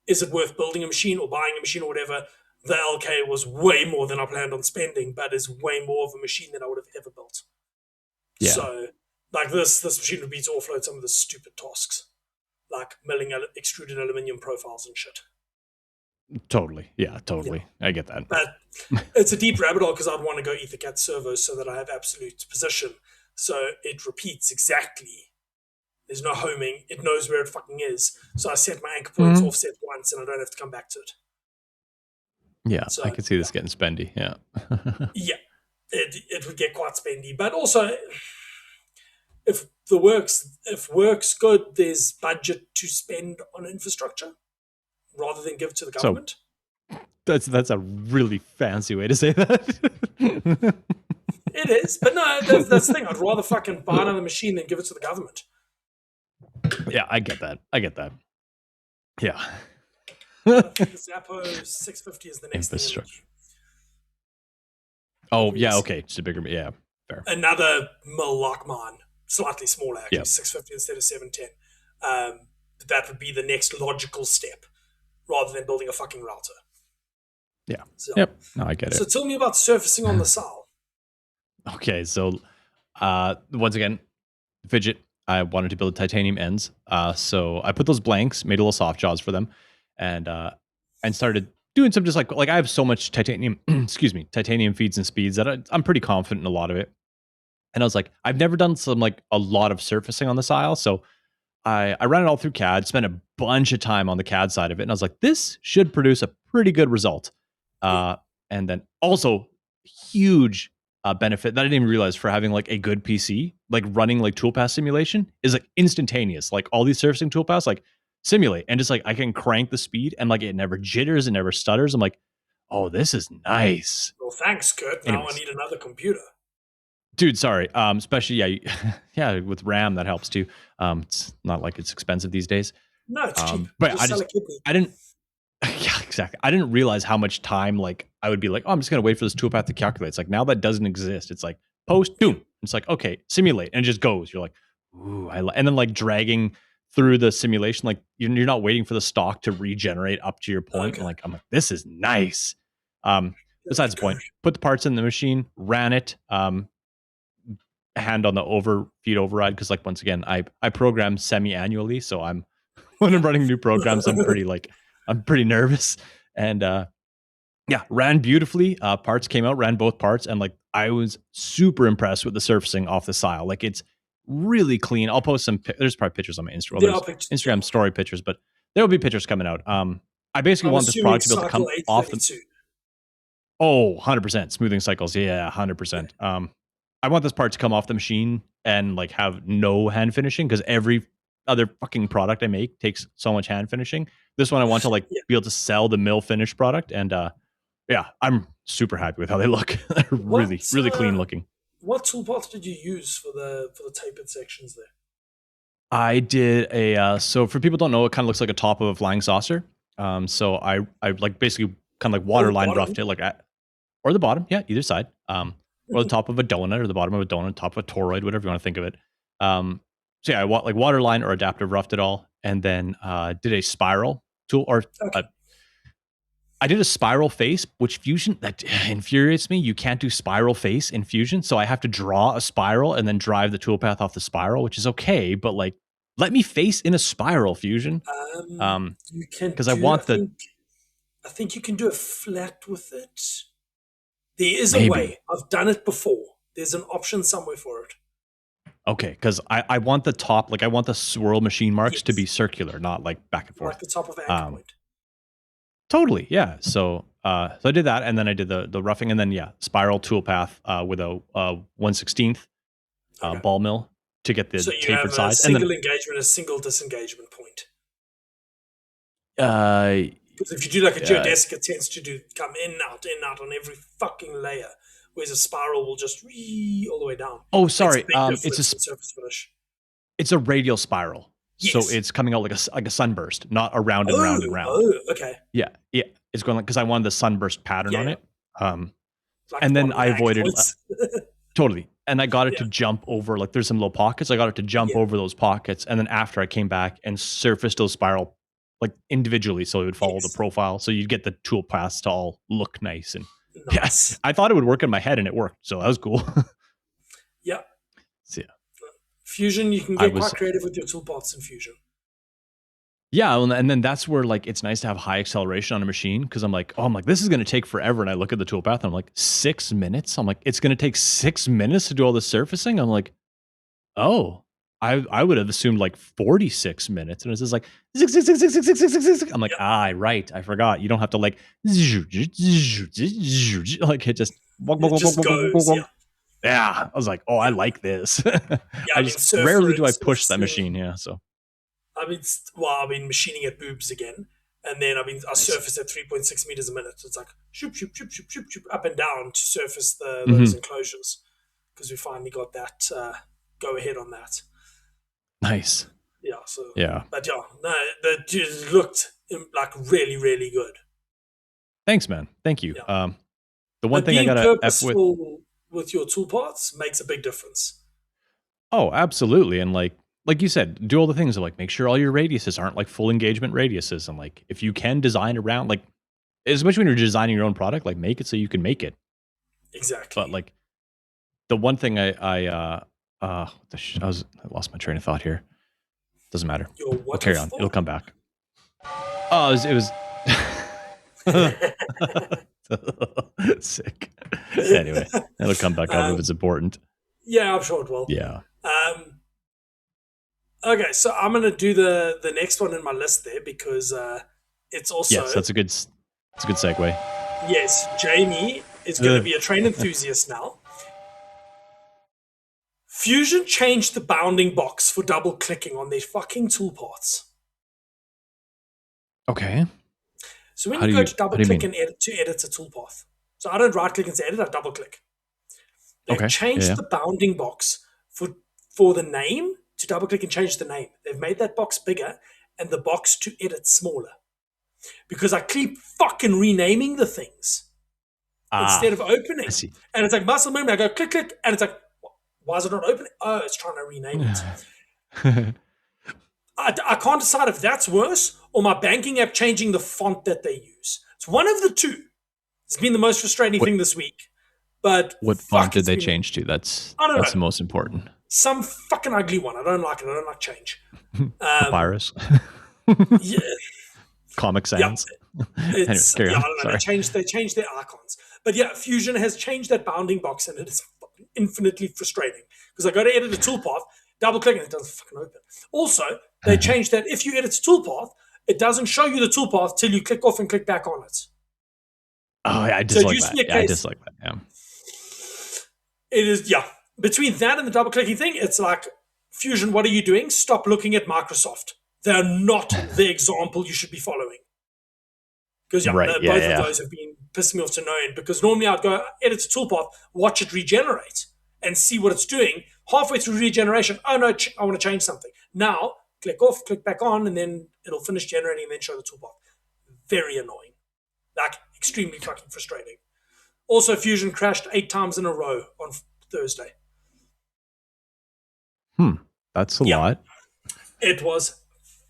Is it worth building a machine or buying a machine or whatever? The LK was way more than I planned on spending, but is way more of a machine than I would have ever built.
Yeah.
So, like this machine would be to offload some of the stupid tasks, like milling extruded aluminium profiles and shit.
Totally. Yeah, totally. Yeah. I get that.
But it's a deep rabbit hole because I'd want to go EtherCAT servos so that I have absolute position. So it repeats exactly. There's no homing. It knows where it fucking is. So I set my anchor points offset once and I don't have to come back to it.
Yeah, so, I can see this getting spendy. Yeah.
Yeah, it would get quite spendy. But also, if work's good, there's budget to spend on infrastructure rather than give to the government.
So, that's a really fancy way to say that.
It is, but no, that's the thing. I'd rather fucking buy another machine than give it to the government.
Yeah, I get that. Yeah.
I think the Zappo 650 is the next
infrastructure. Oh, yeah, okay. Just a bigger, yeah, fair.
Another mill like mine, slightly smaller, actually, 650 instead of 710. That would be the next logical step rather than building a fucking router.
Yeah. So, yep. No, I get it.
So tell me about surfacing on the SAL.
Okay, so once again, fidget. I wanted to build titanium ends, so I put those blanks, made a little soft jaws for them, and started doing some just like I have so much titanium, titanium feeds and speeds that I'm pretty confident in a lot of it. And I was like, I've never done a lot of surfacing on this aisle, so I ran it all through CAD, spent a bunch of time on the CAD side of it, and I was like, this should produce a pretty good result. And then also huge benefit that I didn't even realize for having a good PC, running toolpath simulation is instantaneous. All these surfacing toolpaths simulate and just I can crank the speed and it never jitters, it never stutters. I'm like, oh, this is nice.
Well, thanks, Kurt. Now I need another computer.
Dude, sorry. Especially yeah, with RAM that helps too. It's not like it's expensive these days.
No, it's cheap.
But I didn't. Yeah, exactly. I didn't realize how much time I would be oh, I'm just gonna wait for this toolpath to calculate. It's now that doesn't exist. It's post, boom. It's okay, simulate, and it just goes. You're ooh, and then dragging through the simulation, you're not waiting for the stock to regenerate up to your point. Okay. I'm this is nice. Besides the point, put the parts in the machine, ran it, hand on the feed override because once again, I program semi-annually, so when I'm running new programs, I'm pretty I'm pretty nervous, and yeah, ran beautifully. Parts came out, ran both parts, and I was super impressed with the surfacing off the SAL. It's really clean. I'll post some. There's probably pictures on my Instagram story pictures, but there will be pictures coming out. I basically want this product to be able to come off the. Oh, 100% smoothing cycles. Yeah, 100%. I want this part to come off the machine and have no hand finishing because every other fucking product I make takes so much hand finishing. This one I want to be able to sell the mill finished product, and yeah, I'm super happy with how they look. They're really clean looking.
What toolpath did you use for the tapered sections there?
I did so for people who don't know, it kind of looks like a top of a flying saucer. So I basically kind of waterline roughed it or the bottom, yeah, either side. Or the top of a donut or the bottom of a donut, top of a toroid, whatever you want to think of it. So yeah, I waterline or adaptive roughed it all, and then did a spiral tool or I did a spiral face, which Fusion that infuriates me. You can't do spiral face in Fusion, so I have to draw a spiral and then drive the toolpath off the spiral, which is okay, but let me face in a spiral, Fusion.
You can
because I want
I think you can do a flat with it. There is a way. I've done it before. There's an option somewhere for it.
Okay, because I want the top, I want the swirl machine marks to be circular, not back and forth.
Like the top of an anchor point.
Totally, yeah. So I did that, and then I did the roughing, and then spiral toolpath with a 1/16 ball mill to get the tapered size.
So you have a single engagement, a single disengagement point. Because if you do like a
Yeah.
geodesic, it tends to come in out on every fucking layer, whereas a spiral will just all the way down.
Oh, sorry.
Makes a big difference in surface finish.
It's a radial spiral.
Yes.
So it's coming out like a sunburst, not a round and round and round.
Oh, okay.
Yeah. It's going like, because I wanted the sunburst pattern on it.
Like
and then I avoided
it.
totally. And I got it to jump over, like there's some little pockets. I got it to jump over those pockets. And then after I came back and surfaced those spiral like individually, so it would follow the profile. So you'd get the tool paths to all look nice. And
nice.
I thought it would work in my head, and it worked. So that was cool.
Yeah.
So, yeah.
Fusion, you can get quite creative with your toolpaths in Fusion.
Yeah, and then that's where like it's nice to have high acceleration on a machine, because I'm like, this is going to take forever. And I look at the toolpath and I'm like, 6 minutes? I'm like, it's going to take 6 minutes to do all the surfacing? I'm like, oh, I would have assumed like 46 minutes. And it's just like, I'm like, right. I forgot. You don't have to like, like it just
goes,
yeah. I was like, I like this. I just rarely do I push that machine. Yeah. So.
I've been machining at boobs again. And then I surface at 3.6 meters a minute. It's like shoop, shoop, shoop, shoop, shoop, shoop, up and down to surface those enclosures. Because we finally got that go ahead on that.
Nice.
Yeah. So.
Yeah.
But it looked like really, really good.
Thanks, man. Thank you.
Yeah.
The one thing I gotta
F with your tool parts makes a big difference.
Oh, absolutely. And like you said, do all the things of like make sure all your radiuses aren't like full engagement radiuses, and like if you can design around, like especially when you're designing your own product, like make it so you can make it.
Exactly.
But like the one thing I lost my train of thought here. Doesn't matter. We'll carry on. It'll come back. Oh, it was sick. Anyway, it'll come back up if it's important.
Yeah, I'm sure it will.
Yeah.
Okay, so I'm gonna do the next one in my list there, because it's also
that's a good segue.
Yes, Jamie is going to be a train enthusiast now. Fusion changed the bounding box for double clicking on their fucking toolpaths.
Okay.
So when you go to double click and edit a toolpath, so I don't right click and say edit, I double click. They've changed the bounding box for the name to double click and change the name. They've made that box bigger and the box to edit smaller. Because I keep fucking renaming the things instead of opening. And it's like muscle movement. I go click, click, and it's like, why is it not opening? Oh, it's trying to rename it. I can't decide if that's worse or my banking app changing the font that they use. It's one of the two. It's been the most frustrating thing this week. But
what font did they change to? That's the most important.
Some fucking ugly one. I don't like it. I don't like change.
Papyrus.
Yeah.
Comic Sans.
Anyway, I don't know. They changed their icons. But yeah, Fusion has changed that bounding box, and it is infinitely frustrating. Because I go to edit a toolpath, double click, and it doesn't fucking open. Also, they changed that if you edit a toolpath, it doesn't show you the toolpath till you click off and click back on it.
Oh, yeah, I dislike that. I dislike that. Yeah.
It is, between that and the double clicking thing, it's like, Fusion, what are you doing? Stop looking at Microsoft. They're not the example you should be following. Because both of those have been pissing me off to no end. Because normally I'd go edit a toolpath, watch it regenerate, and see what it's doing. Halfway through regeneration, oh no, I want to change something. Now, click off, click back on, and then it'll finish generating and then show the toolpath. Very annoying. Like, extremely fucking frustrating. Also, Fusion crashed 8 times in a row on Thursday.
That's a lot.
It was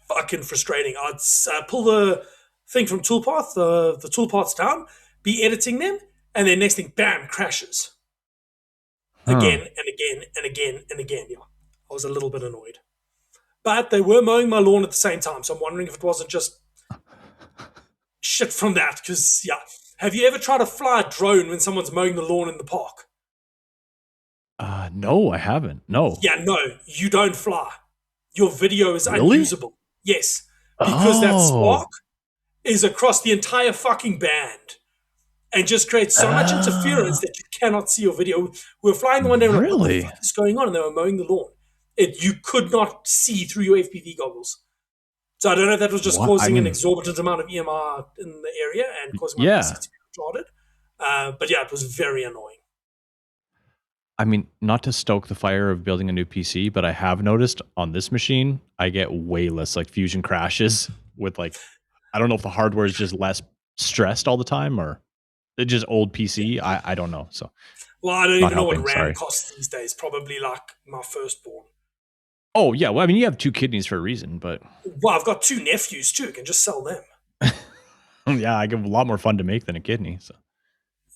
fucking frustrating. I'd pull the thing from toolpath, the toolpaths down, be editing them, and then next thing, bam, crashes. Again and again and again and again. Yeah, I was a little bit annoyed. But they were mowing my lawn at the same time, so I'm wondering if it wasn't just shit from that. Because, have you ever tried to fly a drone when someone's mowing the lawn in the park?
No, I haven't. No.
Yeah, no, you don't fly. Your video is unusable. Yes, because that spark is across the entire fucking band and just creates so much interference that you cannot see your video. We were flying the one day and what the fuck is going on? And they were mowing the lawn. You could not see through your FPV goggles. So I don't know if that was just
What?
causing an exorbitant amount of EMR in the area and causing my PC to be retarded. But yeah, it was very annoying.
I mean, not to stoke the fire of building a new PC, but I have noticed on this machine, I get way less like fusion crashes with like, I don't know if the hardware is just less stressed all the time or it's just old PC. I don't know. So,
well, I don't even know what RAM costs these days. Probably like my firstborn.
Oh yeah, well, I mean, you have 2 kidneys for a reason, but
well, I've got 2 nephews too. I can just sell them.
Yeah, I give a lot more fun to make than a kidney. So.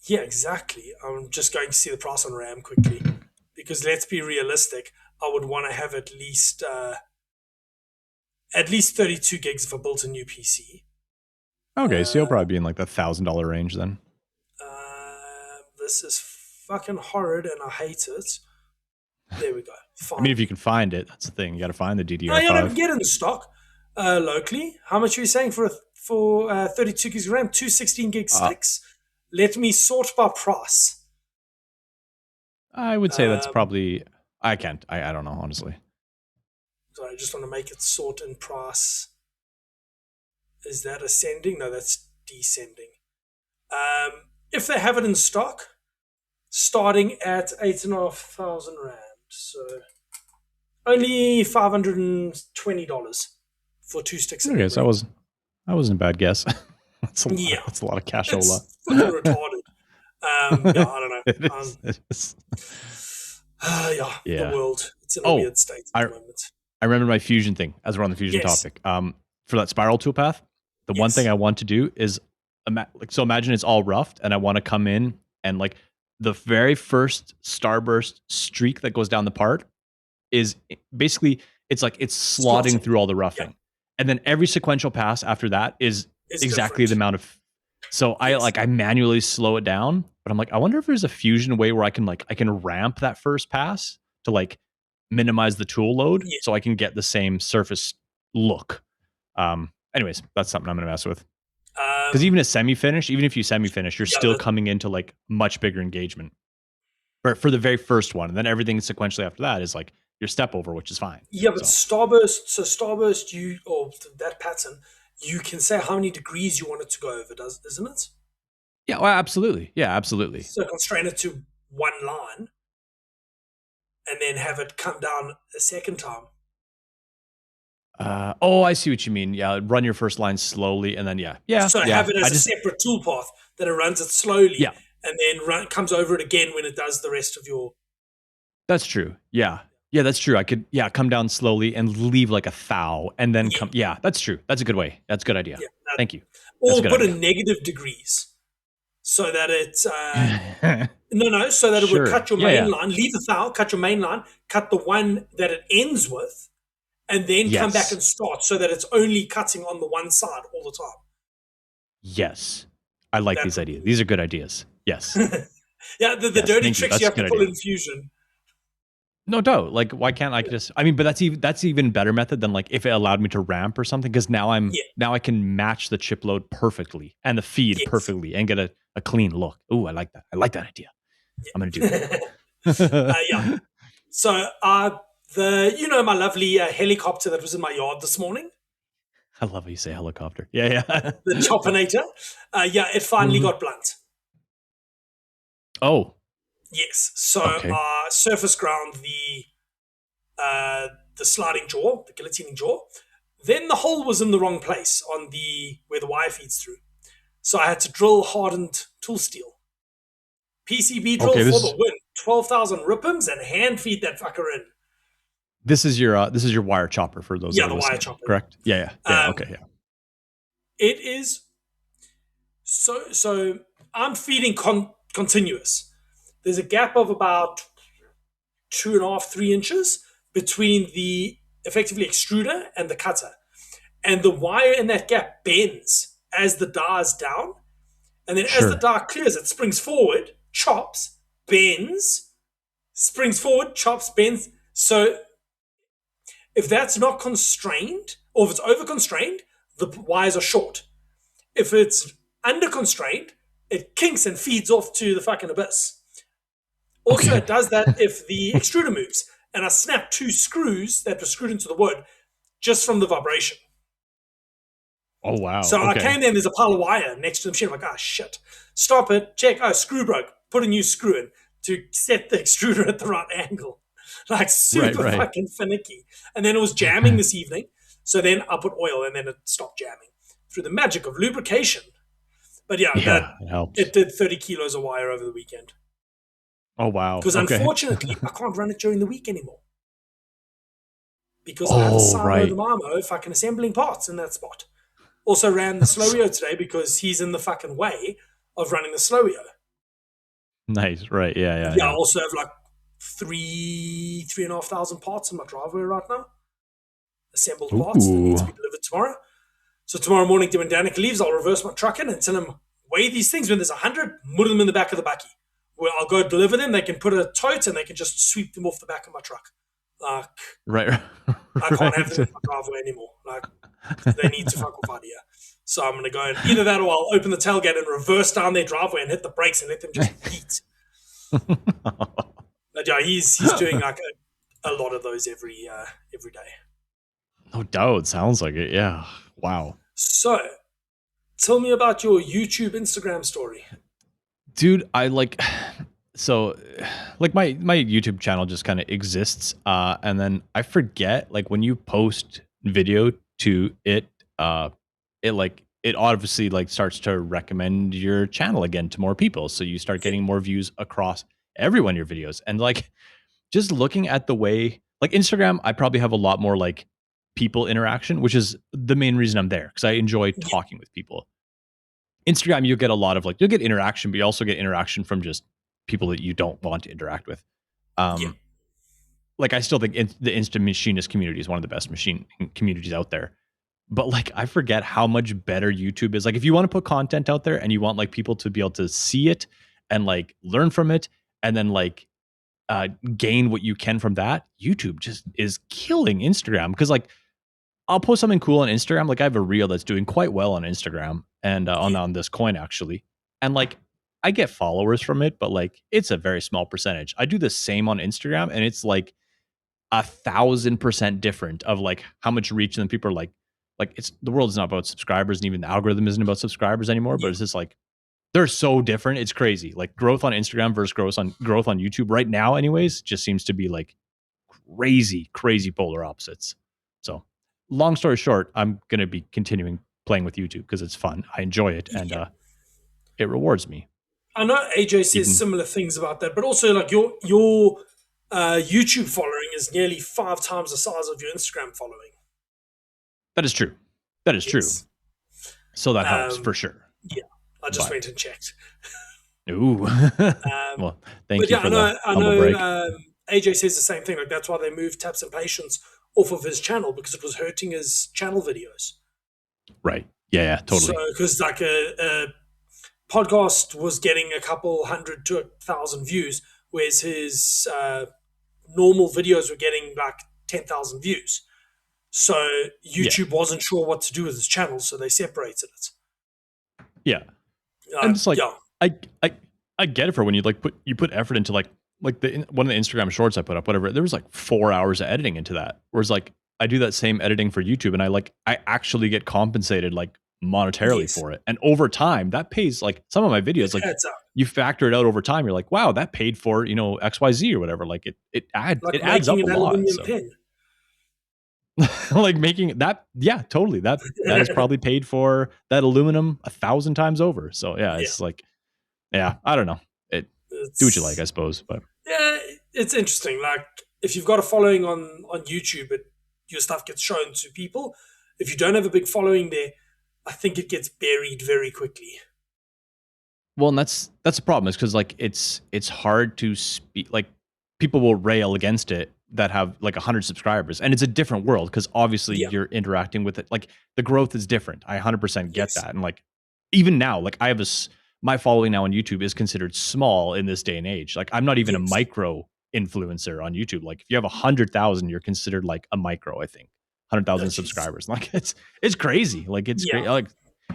Yeah, exactly. I'm just going to see the price on RAM quickly because let's be realistic. I would want to have at least 32 gigs if I built a new PC.
Okay, so you'll probably be in like the $1,000 range then.
This is fucking horrid and I hate it. There we go. Fine.
I mean, if you can find it, that's the thing. You got to find the DDR5.
Oh, yeah, I can get in stock locally. How much are you saying for 32 gigs of RAM? 2 16 gig sticks. Let me sort by price.
I would say that's probably... I can't. I don't know, honestly.
So I just want to make it sort in price. Is that ascending? No, that's descending. If they have it in stock, starting at 8,500 Rand. So only $520 for 2 sticks of
Okay, so that wasn't a bad guess. That's a lot,
yeah.
That's a lot of cashola.
It's fucking retarded. Yeah, I don't know.
It is.
The world. It's in a weird state at the moment.
I remember my fusion thing as we're on the fusion topic. For that spiral toolpath, the one thing I want to do is, so imagine it's all roughed and I want to come in and like the very first starburst streak that goes down the part is basically, it's like it's slotting through all the roughing. Yeah. And then every sequential pass after that is exactly the amount of, so I manually slow it down, but I'm like, I wonder if there's a fusion way where I can ramp that first pass to like minimize the tool load so I can get the same surface look. Anyways, that's something I'm going to mess with. Because even if you semi-finish, you're still coming into like much bigger engagement for the very first one. And then everything sequentially after that is like your step over, which is fine.
Yeah, but starburst, that pattern, you can say how many degrees you want it to go over, isn't it?
Yeah, well, absolutely. Yeah, absolutely.
So constrain it to one line and then have it come down a second time.
I see what you mean. Yeah, run your first line slowly and then So
have it as a separate toolpath that it runs it slowly and then comes over it again when it does the rest of your...
That's true. Yeah. Yeah, that's true. I could, come down slowly and leave like a thou and then come. Yeah, that's true. That's a good way. That's a good idea. Thank you.
Or put in negative degrees so that it's, so that it would cut your main line, leave the thou, cut your main line, cut the one that it ends with, and then come back and start so that it's only cutting on the one side all the time.
Yes. I like these ideas. These are good ideas. Yes.
The dirty tricks you have to pull in Fusion.
No doubt. Like, why can't I just? I mean, but that's even better method than like if it allowed me to ramp or something. Because now I can match the chip load perfectly and the feed perfectly and get a clean look. Ooh, I like that. I like that idea. I'm gonna do that.
So my lovely helicopter that was in my yard this morning.
I love how you say helicopter. Yeah.
The Choppinator. It finally got blunt.
Oh.
Yes. So surface ground the sliding jaw, the guillotining jaw. Then the hole was in the wrong place on where the wire feeds through. So I had to drill hardened tool steel. PCB drill for the win. 12,000 ripums and hand feed that fucker in.
This is your wire chopper for those.
Yeah, the wire chopper.
Correct. Yeah.
It is so I'm feeding continuous. There's a gap of about 2.5, 3 inches between the effectively extruder and the cutter. And the wire in that gap bends as the die is down. And then as the die clears, it springs forward, chops, bends, springs forward, chops, bends. So if that's not constrained, or if it's over constrained, the wires are short. If it's under constrained, it kinks and feeds off to the fucking abyss. Also, it does that if the extruder moves, and I snap 2 screws that were screwed into the wood just from the vibration.
Oh wow.
So I
Okay.
came there and there's a pile of wire next to the machine. I'm like, oh shit. Stop it. Check. Oh, screw broke. Put a new screw in to set the extruder at the right angle. Like
Right.
super
Right.
fucking finicky. And then it was jamming this evening. So then I put oil and then it stopped jamming through the magic of lubrication. But yeah,
Yeah, it
it
helps.
did 30 kilos of wire over the weekend.
Oh wow.
Because
Okay.
unfortunately, I can't run it during the week anymore. Because I have a
Oh
Samo the
right.
Marmo fucking assembling parts in that spot. Also ran the Slowio today because he's in the fucking way of running the Slowio.
Nice. Right. Yeah. Yeah.
Yeah, I
Yeah.
also have like 3,500 parts in my driveway right now. Assembled parts that need
Ooh.
to be delivered tomorrow. So tomorrow morning, when Danica leaves, I'll reverse my truck in and tell him, weigh these things. When there's 100, put them in the back of the bucky. Where I'll go deliver them. They can put a tote and they can just sweep them off the back of my truck. Like,
Right.
I can't have them
Right.
in my driveway anymore. Like, they need to fuck off out of here. So I'm going to go and either that or I'll open the tailgate and reverse down their driveway and hit the brakes and let them just yeet. But yeah, he's doing like a lot of those every day.
No doubt. Sounds like it. Yeah. Wow.
So tell me about your YouTube, Instagram story.
Dude, I like so like my YouTube channel just kind of exists and then I forget like when you post video to it it obviously like starts to recommend your channel again to more people, so you start getting more views across every one of your videos. And like just looking at the way like Instagram, I probably have a lot more like people interaction, which is the main reason I'm there because I enjoy
Yeah,
talking with people. Instagram, you'll get a lot of like you'll get interaction, but you also get interaction from just people that you don't want to interact with.
yeah,
Um, like I still think the instant machinist community is one of the best machine communities out there. But like I forget how much better YouTube is. Like if you want to put content out there and you want like people to be able to see it and like learn from it and then like gain what you can from that, YouTube just is killing Instagram because like I'll post something cool on Instagram. Like I have a reel that's doing quite well on Instagram and
yeah,
on this coin actually. And like I get followers from it, but like it's a very small percentage. I do the same on Instagram and it's like 1,000% different of like how much reach and then people are like it's the world is not about subscribers and even the algorithm isn't about subscribers anymore, but
yeah,
it's just like they're so different. It's crazy. Like growth on Instagram versus growth on YouTube right now anyways just seems to be like crazy polar opposites. So, long story short, I'm going to be continuing playing with YouTube because it's fun. I enjoy it and
yeah.
it rewards me.
I know AJ says
Even
similar things about that, but also like your YouTube following is nearly 5 times the size of your Instagram following.
that is true. That is true.
Yes.
So that helps for
Um,
sure.
yeah, I just
But
went and checked.
ooh.
Um,
Well, thank
but
you
yeah,
for the
I
humble
know.
break.
AJ says the same thing. Like that's why they moved Taps and Patience off of his channel because it was hurting his channel videos.
Right. Yeah,
So
totally.
because like a podcast was getting a couple hundred to 1,000 views, whereas his normal videos were getting like 10,000 views. So
Yeah.
YouTube wasn't sure what to do with his channel, so they separated it.
Yeah. And it's like
Yeah,
I I I get it for when you like put effort into like the one of the Instagram shorts I put up, whatever. There was like 4 hours of editing into that. Whereas like I do that same editing for YouTube, and I actually get compensated like monetarily
yes,
for it. And over time, that pays like some of my
it
videos. Like
adds up.
you factor it out over time, you're like, wow, that paid for XYZ or whatever. Like it
Like
adds
making
up a
an
lot.
aluminium
So
pen.
like making that, yeah, totally. That is probably paid for that aluminum 1,000 times over. So yeah,
Yeah,
it's like yeah, I don't know. It do what you like,
it's
I suppose. But
yeah, it's interesting. Like if you've got a following on YouTube, your stuff gets shown to people. If you don't have a big following there, I think it gets buried very quickly.
well, and that's the problem is because like it's hard to speak. Like people will rail against it that have like 100 subscribers, and it's a different world because obviously
Yeah.
you're interacting with it. Like the growth is different. I 100% get
Yes.
that, and like even now, like I have my following now on YouTube is considered small in this day and age. Like I'm not even a
Yes.
micro influencer on YouTube. Like if you have 100,000, you're considered like a micro. I think hundred
Oh,
thousand
jeez.
subscribers. Like it's crazy. Like it's
Yeah.
great. Like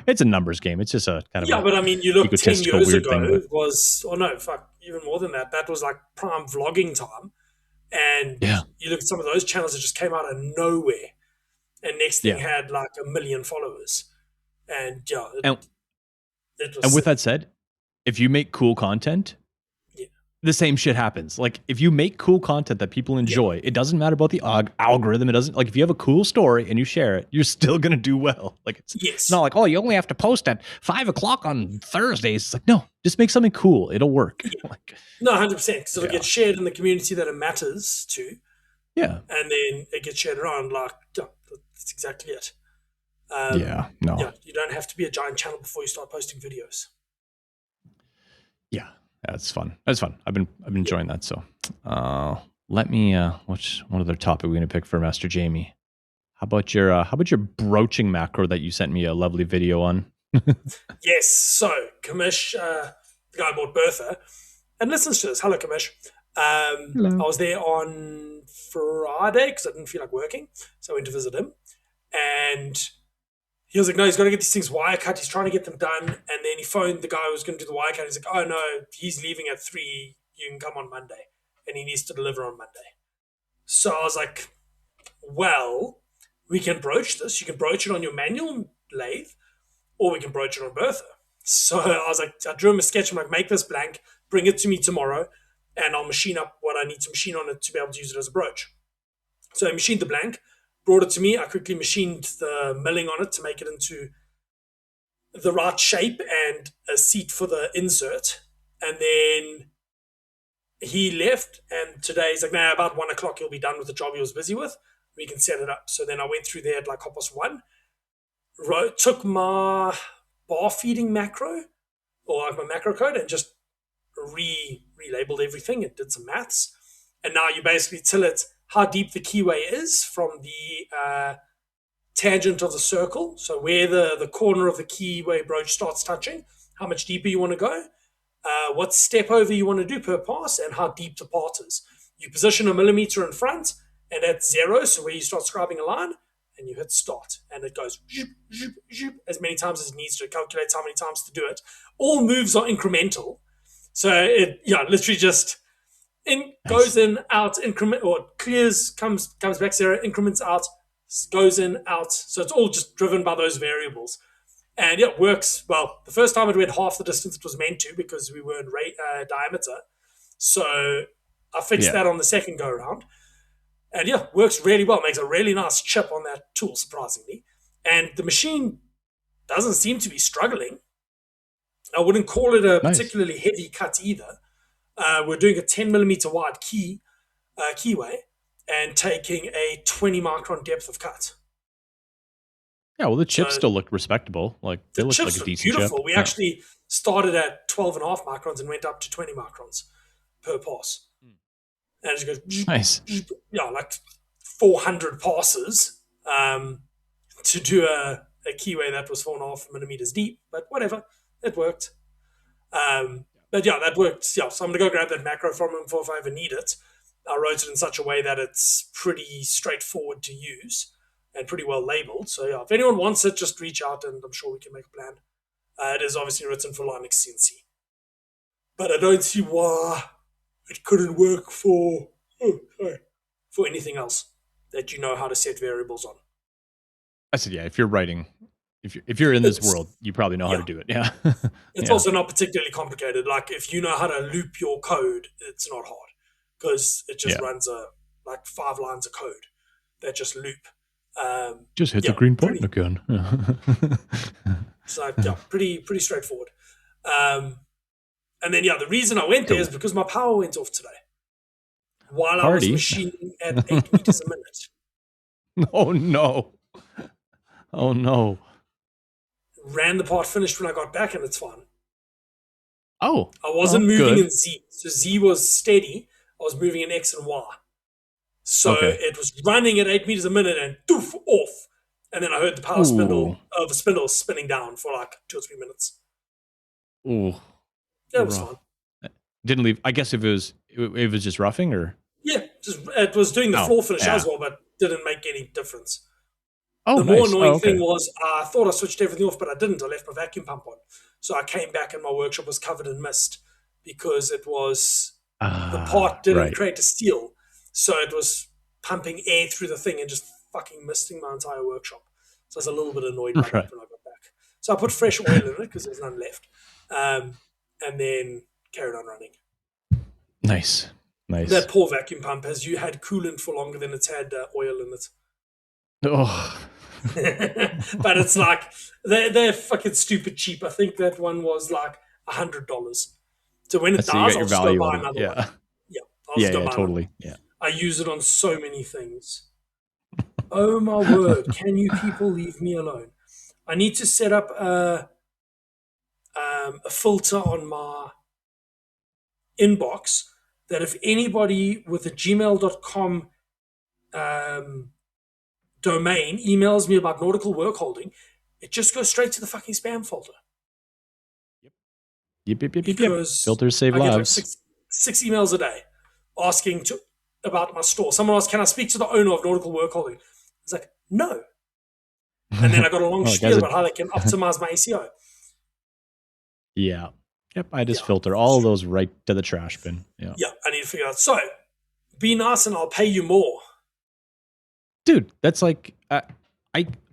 it's a numbers game. It's just a kind of
Yeah,
a
but I mean, you look 10
egotistical
years
weird
ago
thing. But
was, or no, fuck, even more than that. That was like prime vlogging time. And
yeah,
you look at some of those channels that just came out of nowhere and next thing
yeah.
had like 1 million followers. And yeah,
And
it was
and with
sick.
that said, if you make cool content,
Yeah.
the same shit happens. Like if you make cool content that people enjoy, it doesn't matter about the algorithm. It doesn't, like, if you have a cool story and you share it, you're still gonna do well. Like it's not
Yes.
like, oh, you only have to post at 5 o'clock on Thursdays. It's like, no, just make something cool. It'll work. Like,
No, 100%. Because it'll
yeah,
get shared in the community that it matters to,
yeah,
and then it gets shared around. Like, yeah, that's exactly it.
yeah. No,
Yeah, you don't have to be a giant channel before you start posting videos.
yeah, that's fun. That's fun. I've been
Yeah.
enjoying that. So, let me. What other topic are we gonna pick for Master Jamie? How about your broaching macro that you sent me a lovely video on?
Yes. So, Kamish, the guy bought Bertha, and listens to this. Hello, Kamish. I
Hello.
was there on Friday because I didn't feel like working. So I went to visit him. And he was like, no, he's got to get these things wire cut. He's trying to get them done. And then he phoned the guy who was going to do the wire cut. He's like, oh, no, he's leaving at 3. You can come on Monday. And he needs to deliver on Monday. So I was like, well, we can broach this. You can broach it on your manual lathe, or we can broach it on Bertha. So I was like, I drew him a sketch. I'm like, make this blank, bring it to me tomorrow, and I'll machine up what I need to machine on it to be able to use it as a brooch. So I machined the blank, brought it to me. I quickly machined the milling on it to make it into the right shape and a seat for the insert. And then he left, and today he's like, nah, about 1 o'clock he'll be done with the job he was busy with. We can set it up. So then I went through there at like 1:30. Took my bar feeding macro, or like my macro code, and just relabeled everything and did some maths. And now you basically tell it how deep the keyway is from the tangent of the circle. So where the corner of the keyway broach starts touching, how much deeper you want to go, what step over you want to do per pass, and how deep the part is. You position a millimeter in front, and at 0, so where you start scribing a line, and you hit start, and it goes zoop, zoop, zoop, as many times as it needs to. It calculates how many times to do it. All moves are incremental. So it, literally just goes in, out, increment, or clears, comes back 0, increments out, goes in, out. So it's all just driven by those variables. And yeah, it works well. The first time it went half the distance it was meant to because we were in diameter. So I fixed that on the second go around. And yeah, works really well. Makes a really nice chip on that tool, surprisingly. And the machine doesn't seem to be struggling. I wouldn't call it a particularly heavy cut either. We're doing a 10 millimeter wide keyway and taking a 20 micron depth of cut.
Yeah, well, the chips still look respectable. Like they look like a decent
beautiful.
chip.
We actually started at 12.5 microns and went up to 20 microns per pass. And it just goes
nice.
Yeah, like 400 passes to do a keyway that was 4.5 millimeters deep. But whatever, it worked. But yeah, that worked. Yeah, so I'm gonna go grab that macro from him for if I ever need it. I wrote it in such a way that it's pretty straightforward to use and pretty well labeled. So yeah, if anyone wants it, just reach out and I'm sure we can make a plan. It is obviously written for Linux CNC, but I don't see why it couldn't work for anything else that you know how to set variables on.
I said, yeah, if you're writing, if you're in this world, you probably know how to do it. Yeah.
It's also not particularly complicated. Like if you know how to loop your code, it's not hard because it just runs like 5 lines of code that just loop.
Just hit the green button again.
So yeah, pretty straightforward. And then the reason I went there is because my power went off today while I was machining at 8 meters a minute.
Oh no! Oh no!
Ran the part, finished when I got back, and it's fine.
Oh,
I wasn't moving in Z, so Z was steady. I was moving in X and Y. So it was running at 8 meters a minute and doof off. And then I heard the power spindle of the spindle spinning down for like 2 or 3 minutes.
Ooh.
That was fun.
Didn't leave. I guess if it was just roughing or?
Yeah, it was doing the floor finish as well, but didn't make any difference.
Oh,
the more annoying thing was I thought I switched everything off, but I didn't. I left my vacuum pump on. So I came back and my workshop was covered in mist because it was the part didn't create a steel. So it was pumping air through the thing and just fucking misting my entire workshop. So I was a little bit annoyed by that when I got back. So I put fresh oil in it because there's none left, and then carried on running.
Nice.
That poor vacuum pump has had coolant for longer than it's had oil in it.
Oh.
But it's like they're fucking stupid cheap. I think that one was like $100. So when it
So you
dies,
got
I'll
your
just go
value
buy
out of it.
another
Yeah.
one. Yeah, I'll just go buy another
totally.
one.
Yeah.
I use it on so many things. Oh my word! Can you people leave me alone? I need to set up a filter on my inbox that if anybody with a gmail.com domain emails me about nautical work holding, it just goes straight to the fucking spam folder.
Yep.
Because
Filters save
I get like
lives.
six emails a day asking about my store. Someone asked, "Can I speak to the owner of Nautical Work Holding?" It's like, no. And then I got a long spiel about how they can optimize my SEO.
Yeah. Yep. I just filter all of those right to the trash bin. Yeah.
Yeah, I need to figure out. So, be nice and I'll pay you more.
Dude, that's like I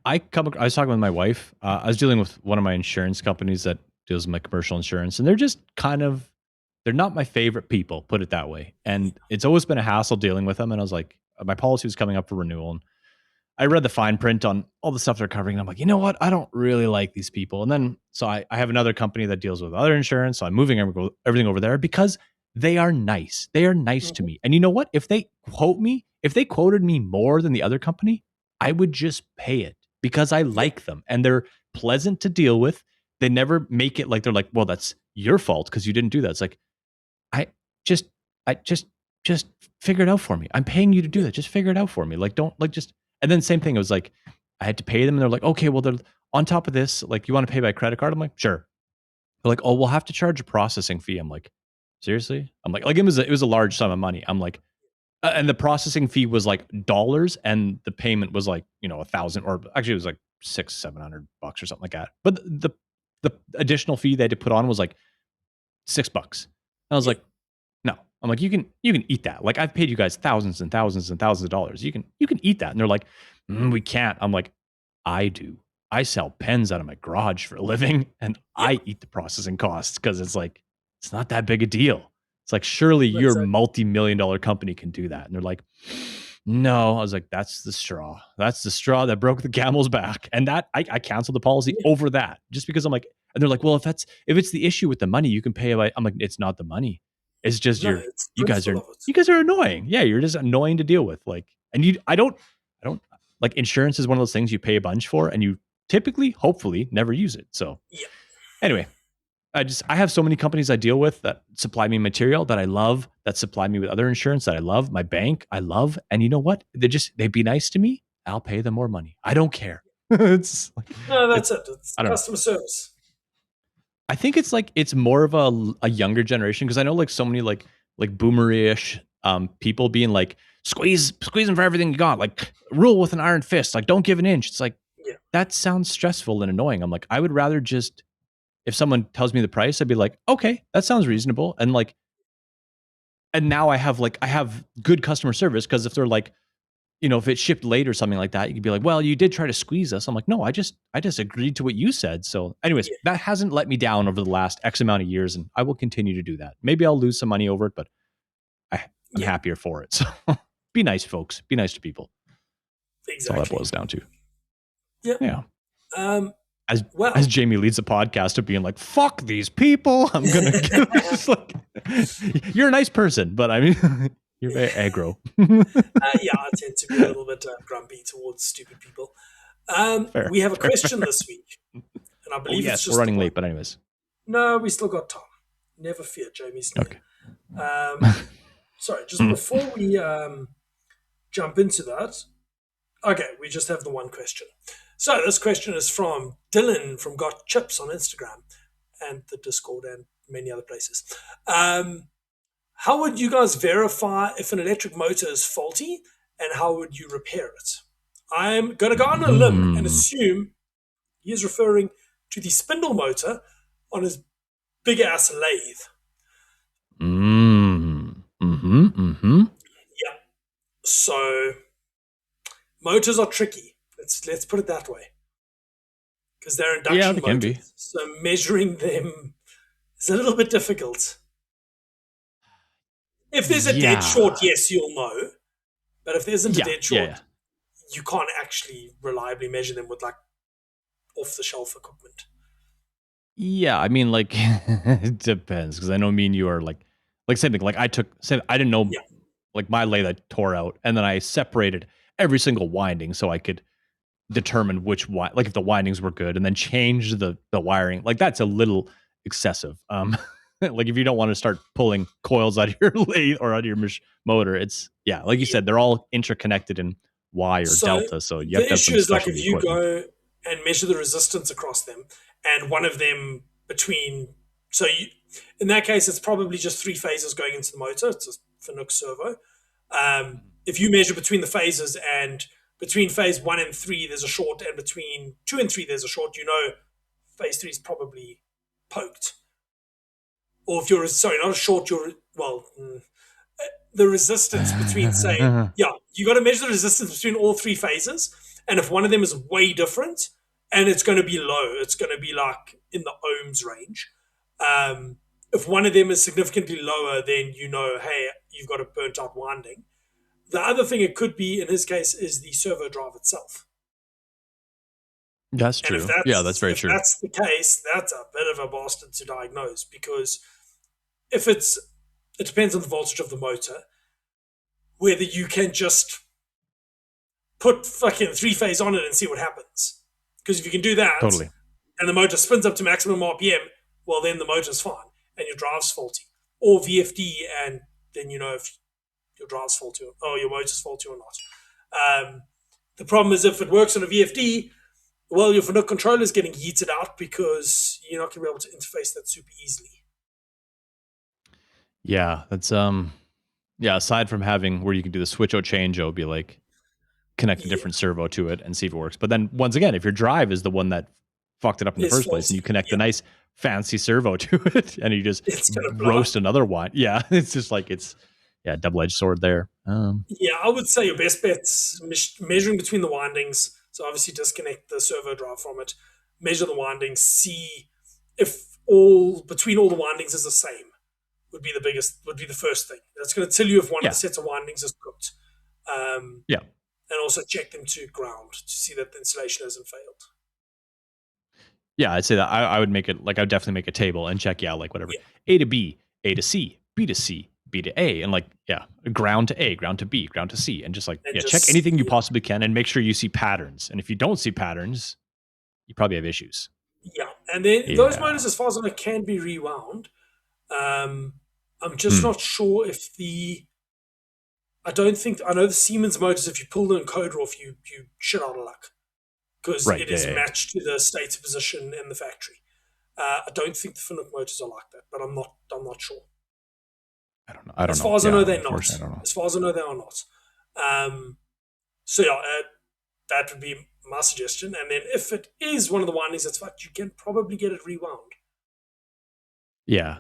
was talking with my wife. I was dealing with one of my insurance companies that deals with my commercial insurance, and they're just they're not my favorite people, put it that way. And it's always been a hassle dealing with them. And I was like, my policy was coming up for renewal, and I read the fine print on all the stuff they're covering. And I'm like, you know what? I don't really like these people. And then, so I have another company that deals with other insurance. So I'm moving everything over there because they are nice. They are nice to me. And you know what? If they quoted me more than the other company, I would just pay it because I like them and they're pleasant to deal with. They never make it like they're like, well, that's your fault because you didn't do that. It's like, I just figure it out for me. I'm paying you to do that. Just figure it out for me. Like, don't like just. And then same thing. It was like, I had to pay them and they're like, okay, well, they're on top of this. Like, you want to pay by credit card? I'm like, sure. They're like, oh, we'll have to charge a processing fee. I'm like, seriously? I'm like it was a large sum of money. I'm like, and the processing fee was like dollars and the payment was like, 1,000 or actually it was like $600-700 or something like that. But the additional fee they had to put on was like $6. And I was like, no. I'm like, you can eat that. Like, I've paid you guys thousands and thousands and thousands of dollars. You can eat that. And they're like, we can't. I'm like, I do. I sell pens out of my garage for a living and I eat the processing costs because it's like, it's not that big a deal. It's like, surely your multi-million-dollar company can do that. And they're like, no. I was like, that's the straw. That's the straw that broke the camel's back. And that I canceled the policy over that just because I'm like, and they're like, well, if it's the issue with the money, you can pay by. I'm like, it's not the money. It's just you guys are annoying. Yeah, you're just annoying to deal with. Like, and I don't like insurance is one of those things you pay a bunch for, and you typically, hopefully, never use it. So, anyway, I have so many companies I deal with that supply me material that I love, that supply me with other insurance that I love, my bank I love, and you know what? They'd be nice to me. I'll pay them more money. I don't care. It's like,
that's it. It's customer service.
I think it's more of a younger generation because I know like so many like boomerish people being like squeeze them for everything you got, like rule with an iron fist, like don't give an inch. It's like that sounds stressful and annoying. I'm like, I would rather just, if someone tells me the price, I'd be like, okay, that sounds reasonable. And like, and now I have good customer service because if they're like, if it shipped late or something like that, you could be like, well, you did try to squeeze us. I'm like, no, I just agreed to what you said. So anyways, that hasn't let me down over the last X amount of years. And I will continue to do that. Maybe I'll lose some money over it, but I'm happier for it. So be nice, folks. Be nice to people.
Exactly.
That's all that boils down to.
Yeah.
As Jamie leads the podcast of being like, fuck these people. I'm going to just like, you're a nice person, but I mean, you're very aggro.
I tend to be a little bit grumpy towards stupid people. We have a question this week. And I believe it's just
we're running late, but anyways.
No, we still got time. Never fear, Jamie's
okay.
Sorry, just before we jump into that, okay, we just have the one question. So this question is from Dylan from Got Chips on Instagram and the Discord and many other places. How would you guys verify if an electric motor is faulty and how would you repair it? I'm going to go on a limb and assume he is referring to the spindle motor on his big-ass lathe. Yeah. So motors are tricky. Let's put it that way. because they're
Yeah,
induction
they can be.
motors. So measuring them is a little bit difficult. If there's a dead
Yeah.
short, yes, you'll know. But if there isn't a
Yeah.
dead
Yeah.
short, you can't actually reliably measure them with like off the shelf equipment.
Yeah. I mean, like, it depends because I know me and you are like same thing. Like I didn't know
Yeah.
like my lathe I tore out and then I separated every single winding so I could determine like if the windings were good and then change the wiring. Like that's a little excessive. Like if you don't want to start pulling coils out of your lathe or out of your motor, it's like you said, they're all interconnected in Y or
So
delta. So you have
the
to have
issue
some
is like if
specialty
you
equipment.
go and measure the resistance across them, and one of them between, so you, in that case, it's probably just three phases going into the motor. It's a Fanuc servo. If you measure between the phases and between phase 1 and 3, there's a short, and between 2 and 3, there's a short, phase 3 is probably poked. Or if you're, sorry, not a short, the resistance between, say, you got to measure the resistance between all three phases. And if one of them is way different, and it's going to be low, it's going to be like in the ohms range. If one of them is significantly lower, then hey, you've got a burnt out winding. The other thing it could be in his case is the servo drive itself.
That's
And
true. Yeah, that's very
if
true.
that's the case, that's a bit of a bastard to diagnose, because if it depends on the voltage of the motor, whether you can just put fucking three phase on it and see what happens. Because if you can do that
Totally.
and the motor spins up to maximum RPM, well, then the motor's fine and your drive's faulty. Or VFD, and then you know if your drive's faulty or your motor's faulty or not. The problem is if it works on a VFD, well, your Fanuc controller is getting heated out because you're not going to be able to interface that super easily.
Yeah, that's aside from having where you can do the switch out change out, be like connect a
Yeah,
different servo to it and see if it works. But then once again, if your drive is the one that fucked it up in the
it's
first place and you
faulty.
connect
Yeah,
a nice fancy servo to it and you just
it's going to blow.
roast another one. Yeah, it's just like double-edged sword there.
Yeah, I would say your best bet's measuring between the windings. So obviously disconnect the servo drive from it, measure the windings, see if all between all the windings is the same. Would be the first thing. That's going to tell you if one of the
Yeah.
sets of windings is cooked,
Yeah.
and also check them to ground to see that the insulation hasn't failed.
Yeah, I'd say that I would make it like I would definitely make a table and check, like whatever.
Yeah.
A to B, A to C, B to C, B to A, and ground to A, ground to B, ground to C, and just check anything you possibly can and make sure you see patterns. And if you don't see patterns, you probably have issues.
Yeah, and then those motors, as far as I know, can be rewound. I'm just not sure if I know the Siemens motors, if you pull the encoder off, you shit out of luck, because it is matched to the stator position in the factory. I don't think the Fanuc motors are like that, but I'm not sure.
I don't know. As
far as I know, they're not. As far as I know, they are not. That would be my suggestion. And then if it is one of the windings that's fucked, you can probably get it rewound.
Yeah.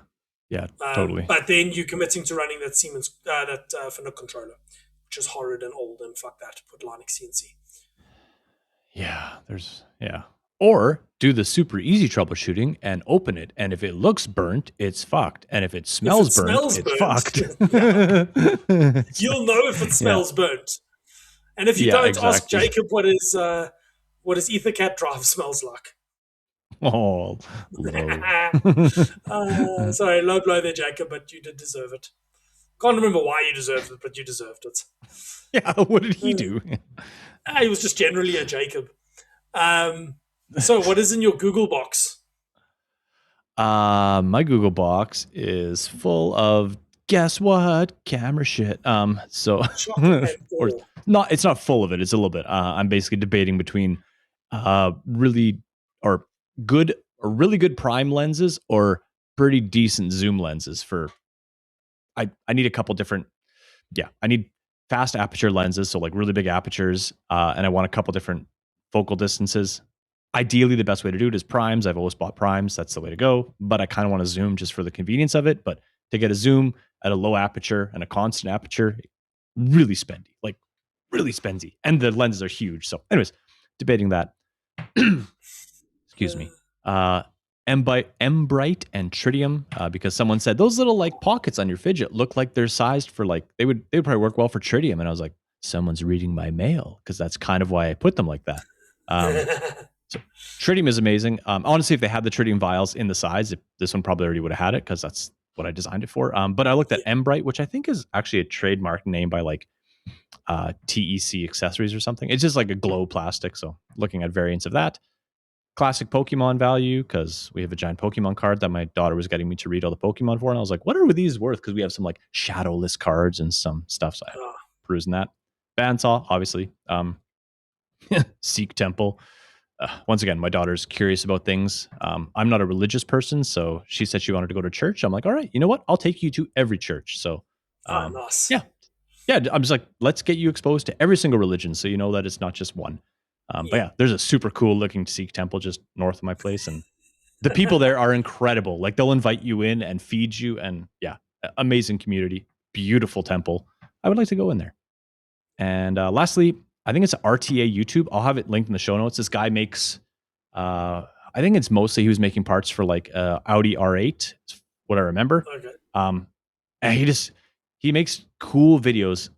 Yeah, totally.
But then you're committing to running that Siemens, Fanuc controller, which is horrid and old, and fuck that. Put Linux CNC.
Yeah, Or do the super easy troubleshooting and open it, and if it looks burnt, it's fucked. And if it smells burnt, it's fucked.
You'll know if it smells burnt. And if you don't, ask Jacob what his EtherCAT drive smells like.
Oh, low.
Sorry, low blow there, Jacob, but you did deserve it. Can't remember why you deserved it, but you deserved it.
Yeah, what did he do?
He was just generally a Jacob. So what is in your Google box?
My Google box is full of, guess what? Camera shit. It's not full of it. It's a little bit. I'm basically debating between really good prime lenses or pretty decent zoom lenses I need a couple different, I need fast aperture lenses. So like really big apertures. And I want a couple different focal distances. Ideally, the best way to do it is primes. I've always bought primes. That's the way to go. But I kind of want to zoom just for the convenience of it. But to get a zoom at a low aperture and a constant aperture, really spendy, like really spendy. And the lenses are huge. So anyways, debating that. Excuse excuse me, Embrite and tritium, because someone said those little like pockets on your fidget look like they're sized for like they would probably work well for tritium, and I was like, someone's reading my mail, because that's kind of why I put them like that. So tritium is amazing. Honestly, if they had the tritium vials in the size, this one probably already would have had it, because that's what I designed it for. But I looked at Embrite, which I think is actually a trademark name by like TEC Accessories or something. It's just like a glow plastic. So looking at variants of that. Classic Pokemon value, because we have a giant Pokemon card that my daughter was getting me to read all the Pokemon for. And I was like, what are these worth? Because we have some like shadowless cards and some stuff. So I'm perusing that. Bandsaw, obviously. Sikh temple. Once again, my daughter's curious about things. I'm not a religious person, so she said she wanted to go to church. I'm like, all right, you know what? I'll take you to every church. So,
nice.
Yeah. I'm just like, let's get you exposed to every single religion, so you know that it's not just one. But yeah, there's a super cool looking Sikh temple just north of my place, and the people there are incredible. Like, they'll invite you in and feed you, and yeah, amazing community, beautiful temple. I would like to go in there. And lastly, I think it's RTA YouTube. I'll have it linked in the show notes. This guy makes, I think it's mostly he was making parts for like Audi R8, what I remember.
Okay.
And he makes cool videos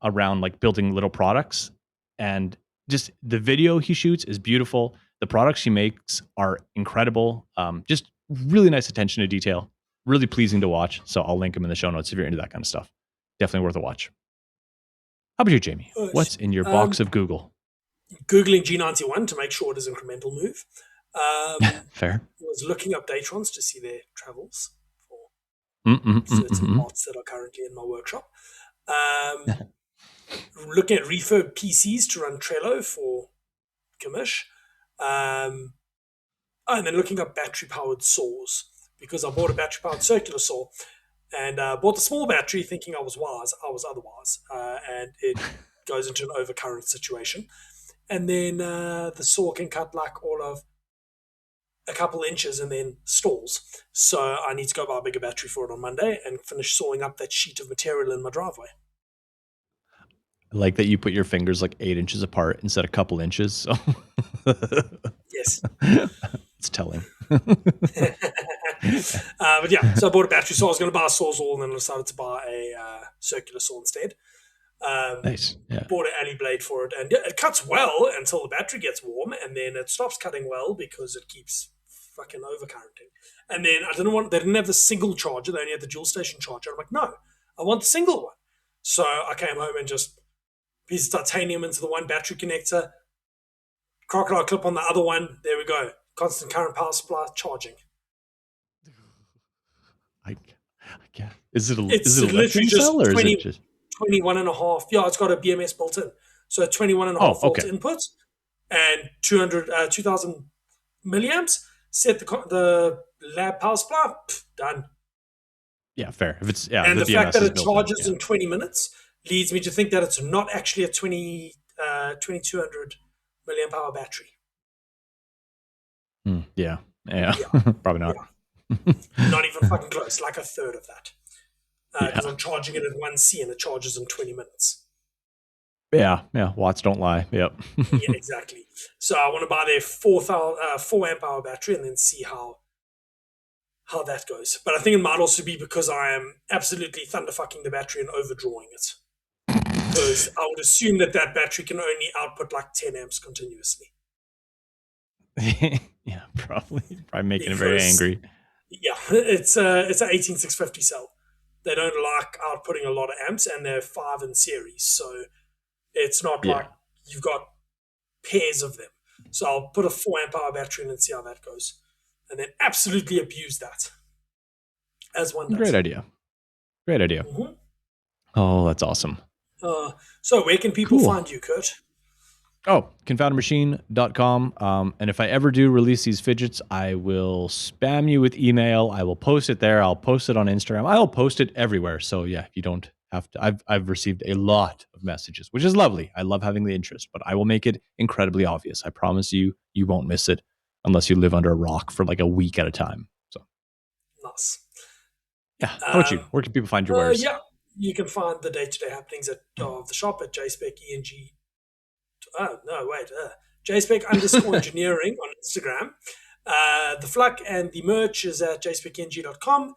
around like building little products, and just the video he shoots is beautiful. The products he makes are incredible. Just really nice attention to detail, really pleasing to watch. So I'll link him in the show notes if you're into that kind of stuff. Definitely worth a watch. How about you, Jamie? What's in your box of Google?
Googling G91 to make sure it is incremental move.
Fair.
I was looking up Datrons to see their travels for certain parts that are currently in my workshop. Looking at refurb PCs to run Trello for commish. And then looking up battery-powered saws, because I bought a battery-powered circular saw, and bought the small battery thinking I was wise. I was otherwise. And it goes into an overcurrent situation. And then the saw can cut like all of a couple inches and then stalls. So I need to go buy a bigger battery for it on Monday and finish sawing up that sheet of material in my driveway.
I like that you put your fingers like 8 inches apart instead of a couple inches. So
yes.
It's telling.
But yeah, so I bought a battery saw. I was going to buy a sawzall, and then I decided to buy a circular saw instead.
Nice. Yeah.
Bought an alley blade for it, and it cuts well until the battery gets warm, and then it stops cutting well because it keeps fucking overcurrenting. And then they didn't have the single charger, they only had the dual station charger. I'm like, no, I want the single one. So I came home and just piece of titanium into the one battery connector, crocodile clip on the other one. There we go. Constant current power supply charging.
I can't. Is it
It's literally just 21 and a half. Yeah, it's got a BMS built in. So 21 and a half volt input and 2000 milliamps. Set the lab power supply, done.
Yeah, fair. If it's
and the fact that it charges in 20 minutes leads me to think that it's not actually a 2200 milliamp hour battery.
Yeah. Probably not.
Yeah. Not even fucking close, like a third of that. Because I'm charging it at 1C and it charges in 20 minutes.
Yeah, watts don't lie. Yep.
Yeah, exactly. So I want to buy their 4 amp hour battery and then see how that goes. But I think it might also be because I am absolutely thunderfucking the battery and overdrawing it. Because I would assume that battery can only output like 10 amps continuously.
Yeah, probably making it very angry.
Yeah, it's an 18650 cell. They don't like outputting a lot of amps, and they're 5 in series, so it's not like you've got pairs of them. So I'll put a 4 amp hour battery in and see how that goes, and then absolutely abuse that as one does.
Great idea. Mm-hmm. Oh, that's awesome.
So where can people find you, Kurt?
Oh, confoundedmachine.com. And if I ever do release these fidgets, I will spam you with email. I will post it there. I'll post it on Instagram. I'll post it everywhere. So yeah, you don't have to. I've received a lot of messages, which is lovely. I love having the interest, but I will make it incredibly obvious. I promise you, you won't miss it unless you live under a rock for like a week at a time. So
nice.
Yeah. How about you? Where can people find your wares?
Yeah, you can find the day-to-day happenings of the shop at JSpec ENG. JSpec _engineering on Instagram. The Fluck and the merch is at jspkng.com.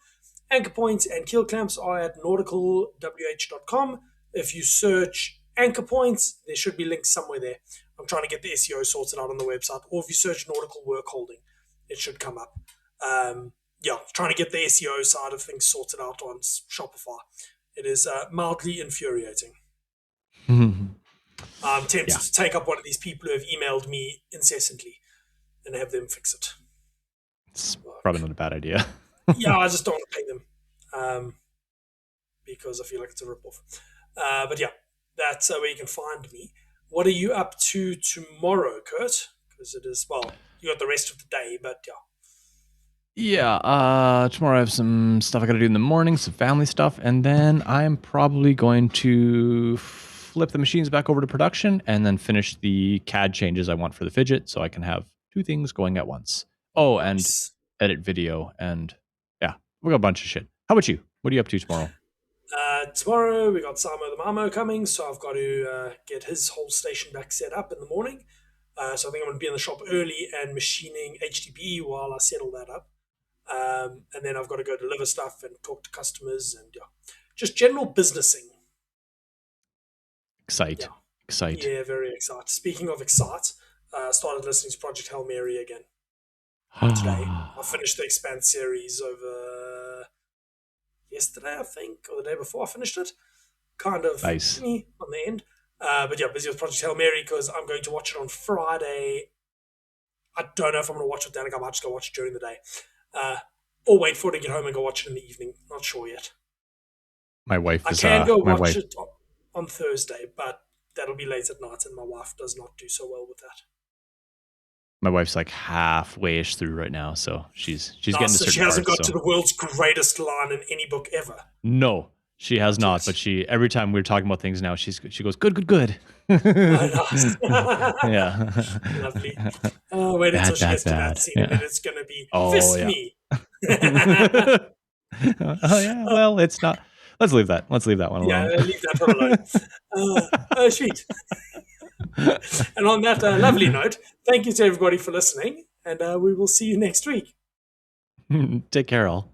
Anchor points and keel clamps are at nauticalwh.com. If you search anchor points, there should be links somewhere there. I'm trying to get the SEO sorted out on the website. Or if you search nautical workholding, it should come up. Trying to get the SEO side of things sorted out on Shopify. It is mildly infuriating. I'm tempted to take up one of these people who have emailed me incessantly and have them fix it.
It's probably not a bad idea.
Yeah, I just don't want to pay them because I feel like it's a ripoff. But yeah, that's where you can find me. What are you up to tomorrow, Kurt? Because it is, well, you got the rest of the day, but yeah.
Yeah, tomorrow I have some stuff I got to do in the morning, some family stuff, and then I'm probably going to flip the machines back over to production and then finish the CAD changes I want for the fidget so I can have two things going at once. Oh, and edit video, and yeah, we got a bunch of shit. How about you? What are you up to tomorrow?
Tomorrow we got Samo the Mamo coming, so I've got to get his whole station back set up in the morning. So I think I'm going to be in the shop early and machining HDPE while I settle that up. And then I've got to go deliver stuff and talk to customers and just general businessing.
Excite.
Yeah, very excited. Speaking of excite, I started listening to Project Hail Mary again today. I finished the Expanse series over yesterday, I think, or the day before I finished it. Kind of
nice
on the end. But yeah, busy with Project Hail Mary because I'm going to watch it on Friday. I don't know if I'm going to watch it with Danica. I might just go watch it during the day. Or wait for it to get home and go watch it in the evening. Not sure yet.
My wife is...
I can go watch it on Thursday, but that'll be late at night, and my wife does not do so well with that.
My wife's like halfway-ish through right now, so she's getting to certain
she hasn't
parts,
got to the world's greatest line in any book ever.
No, she has not. But every time we're talking about things now, she goes, good. Yeah.
Lovely. Oh, wait until she gets to that scene, and then it's going to be fist me.
Oh yeah. Well, it's not. Let's leave that. Let's leave that one alone.
Yeah, leave that one alone. Sweet. And on that lovely note, thank you to everybody for listening, and we will see you next week.
Take care, all.